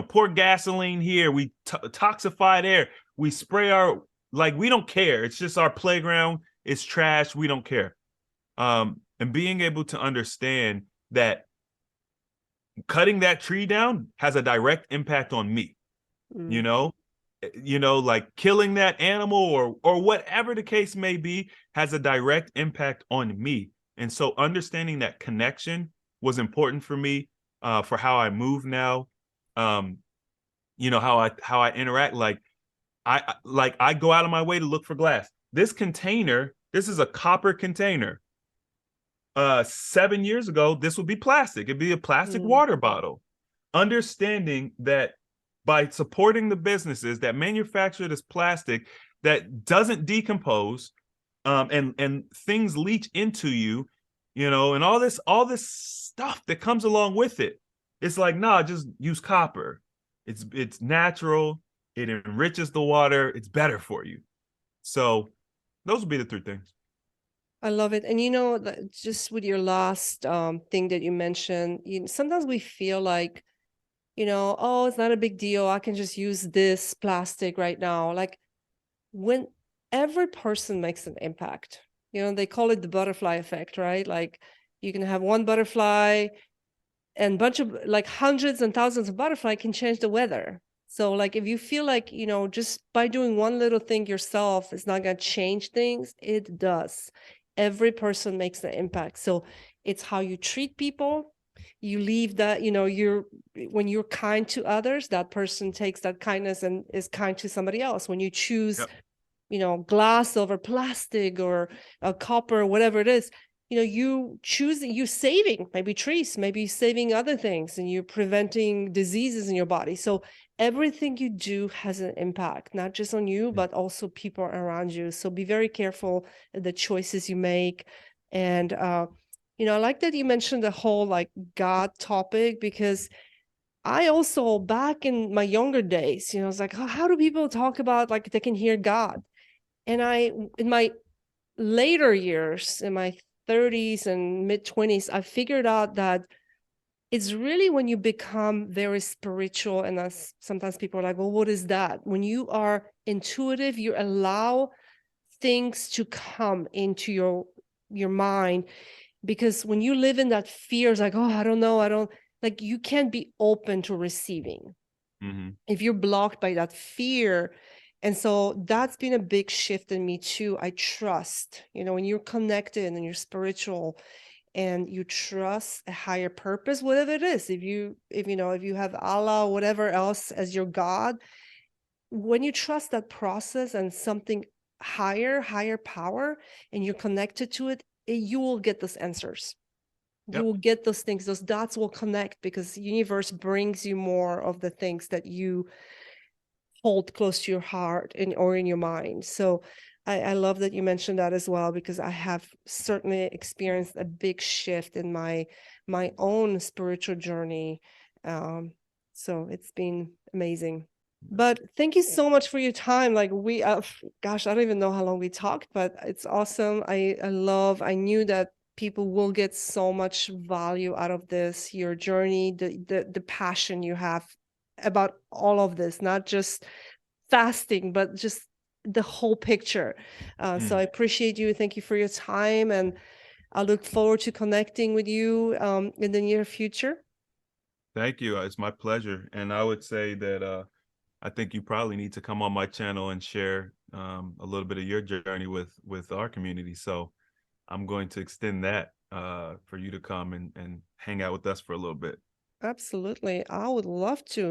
pour gasoline here. We toxified air. We spray our, like, we don't care. It's just our playground. It's trash. We don't care. And being able to understand that cutting that tree down has a direct impact on me. Mm. you know like killing that animal or whatever the case may be has a direct impact on me. And so understanding that connection was important for me, for how I move now. um how I interact. I go out of my way to look for glass. This is a copper container. 7 years ago, this would be plastic. It'd be a plastic Mm. water bottle. Understanding that by supporting the businesses that manufacture this plastic that doesn't decompose, and things leach into you, and all this stuff that comes along with it. It's like, nah, just use copper. It's natural. It enriches the water. It's better for you. So those would be the three things. I love it. And just with your last thing that you mentioned, sometimes we feel like, oh, it's not a big deal. I can just use this plastic right now. Like when every person makes an impact, they call it the butterfly effect, right? Like you can have one butterfly and bunch of like hundreds and thousands of butterfly can change the weather. So like if you feel like, just by doing one little thing yourself is not going to change things, it does. Every person makes an impact. So it's how you treat people. You leave that, when you're kind to others, that person takes that kindness and is kind to somebody else. When you choose, Yep. glass over plastic or a copper, whatever it is, you saving maybe trees, maybe saving other things, and you're preventing diseases in your body. So everything you do has an impact, not just on you, but also people around you. So be very careful the choices you make. And, I like that you mentioned the whole like God topic, because I also, back in my younger days, I was like, how do people talk about like they can hear God? And in my later years, in my 30s and mid 20s, I figured out that it's really when you become very spiritual. And that's sometimes people are like, well, what is that? When you are intuitive, you allow things to come into your mind. Because when you live in that fear, it's like, oh, I don't know, I don't, like, you can't be open to receiving Mm-hmm. if you're blocked by that fear. And so that's been a big shift in me too. I trust, when you're connected and you're spiritual and you trust a higher purpose, whatever it is, if you have Allah, whatever else as your God, when you trust that process and something higher power, and you're connected to it, you will get those answers. You Yep. will get those things, those dots will connect, because the universe brings you more of the things that you hold close to your heart or in your mind. So I love that you mentioned that as well, because I have certainly experienced a big shift in my own spiritual journey. So it's been amazing. But thank you so much for your time. Like we, gosh, I don't even know how long we talked, but it's awesome. I knew that people will get so much value out of this, your journey, the passion you have about all of this, not just fasting, but just the whole picture. So I Mm. appreciate you. Thank you for your time, and I look forward to connecting with you in the near future. Thank you. It's my pleasure. And I would say that I think you probably need to come on my channel and share a little bit of your journey with our community. So I'm going to extend that for you to come and hang out with us for a little bit. Absolutely. I would love to.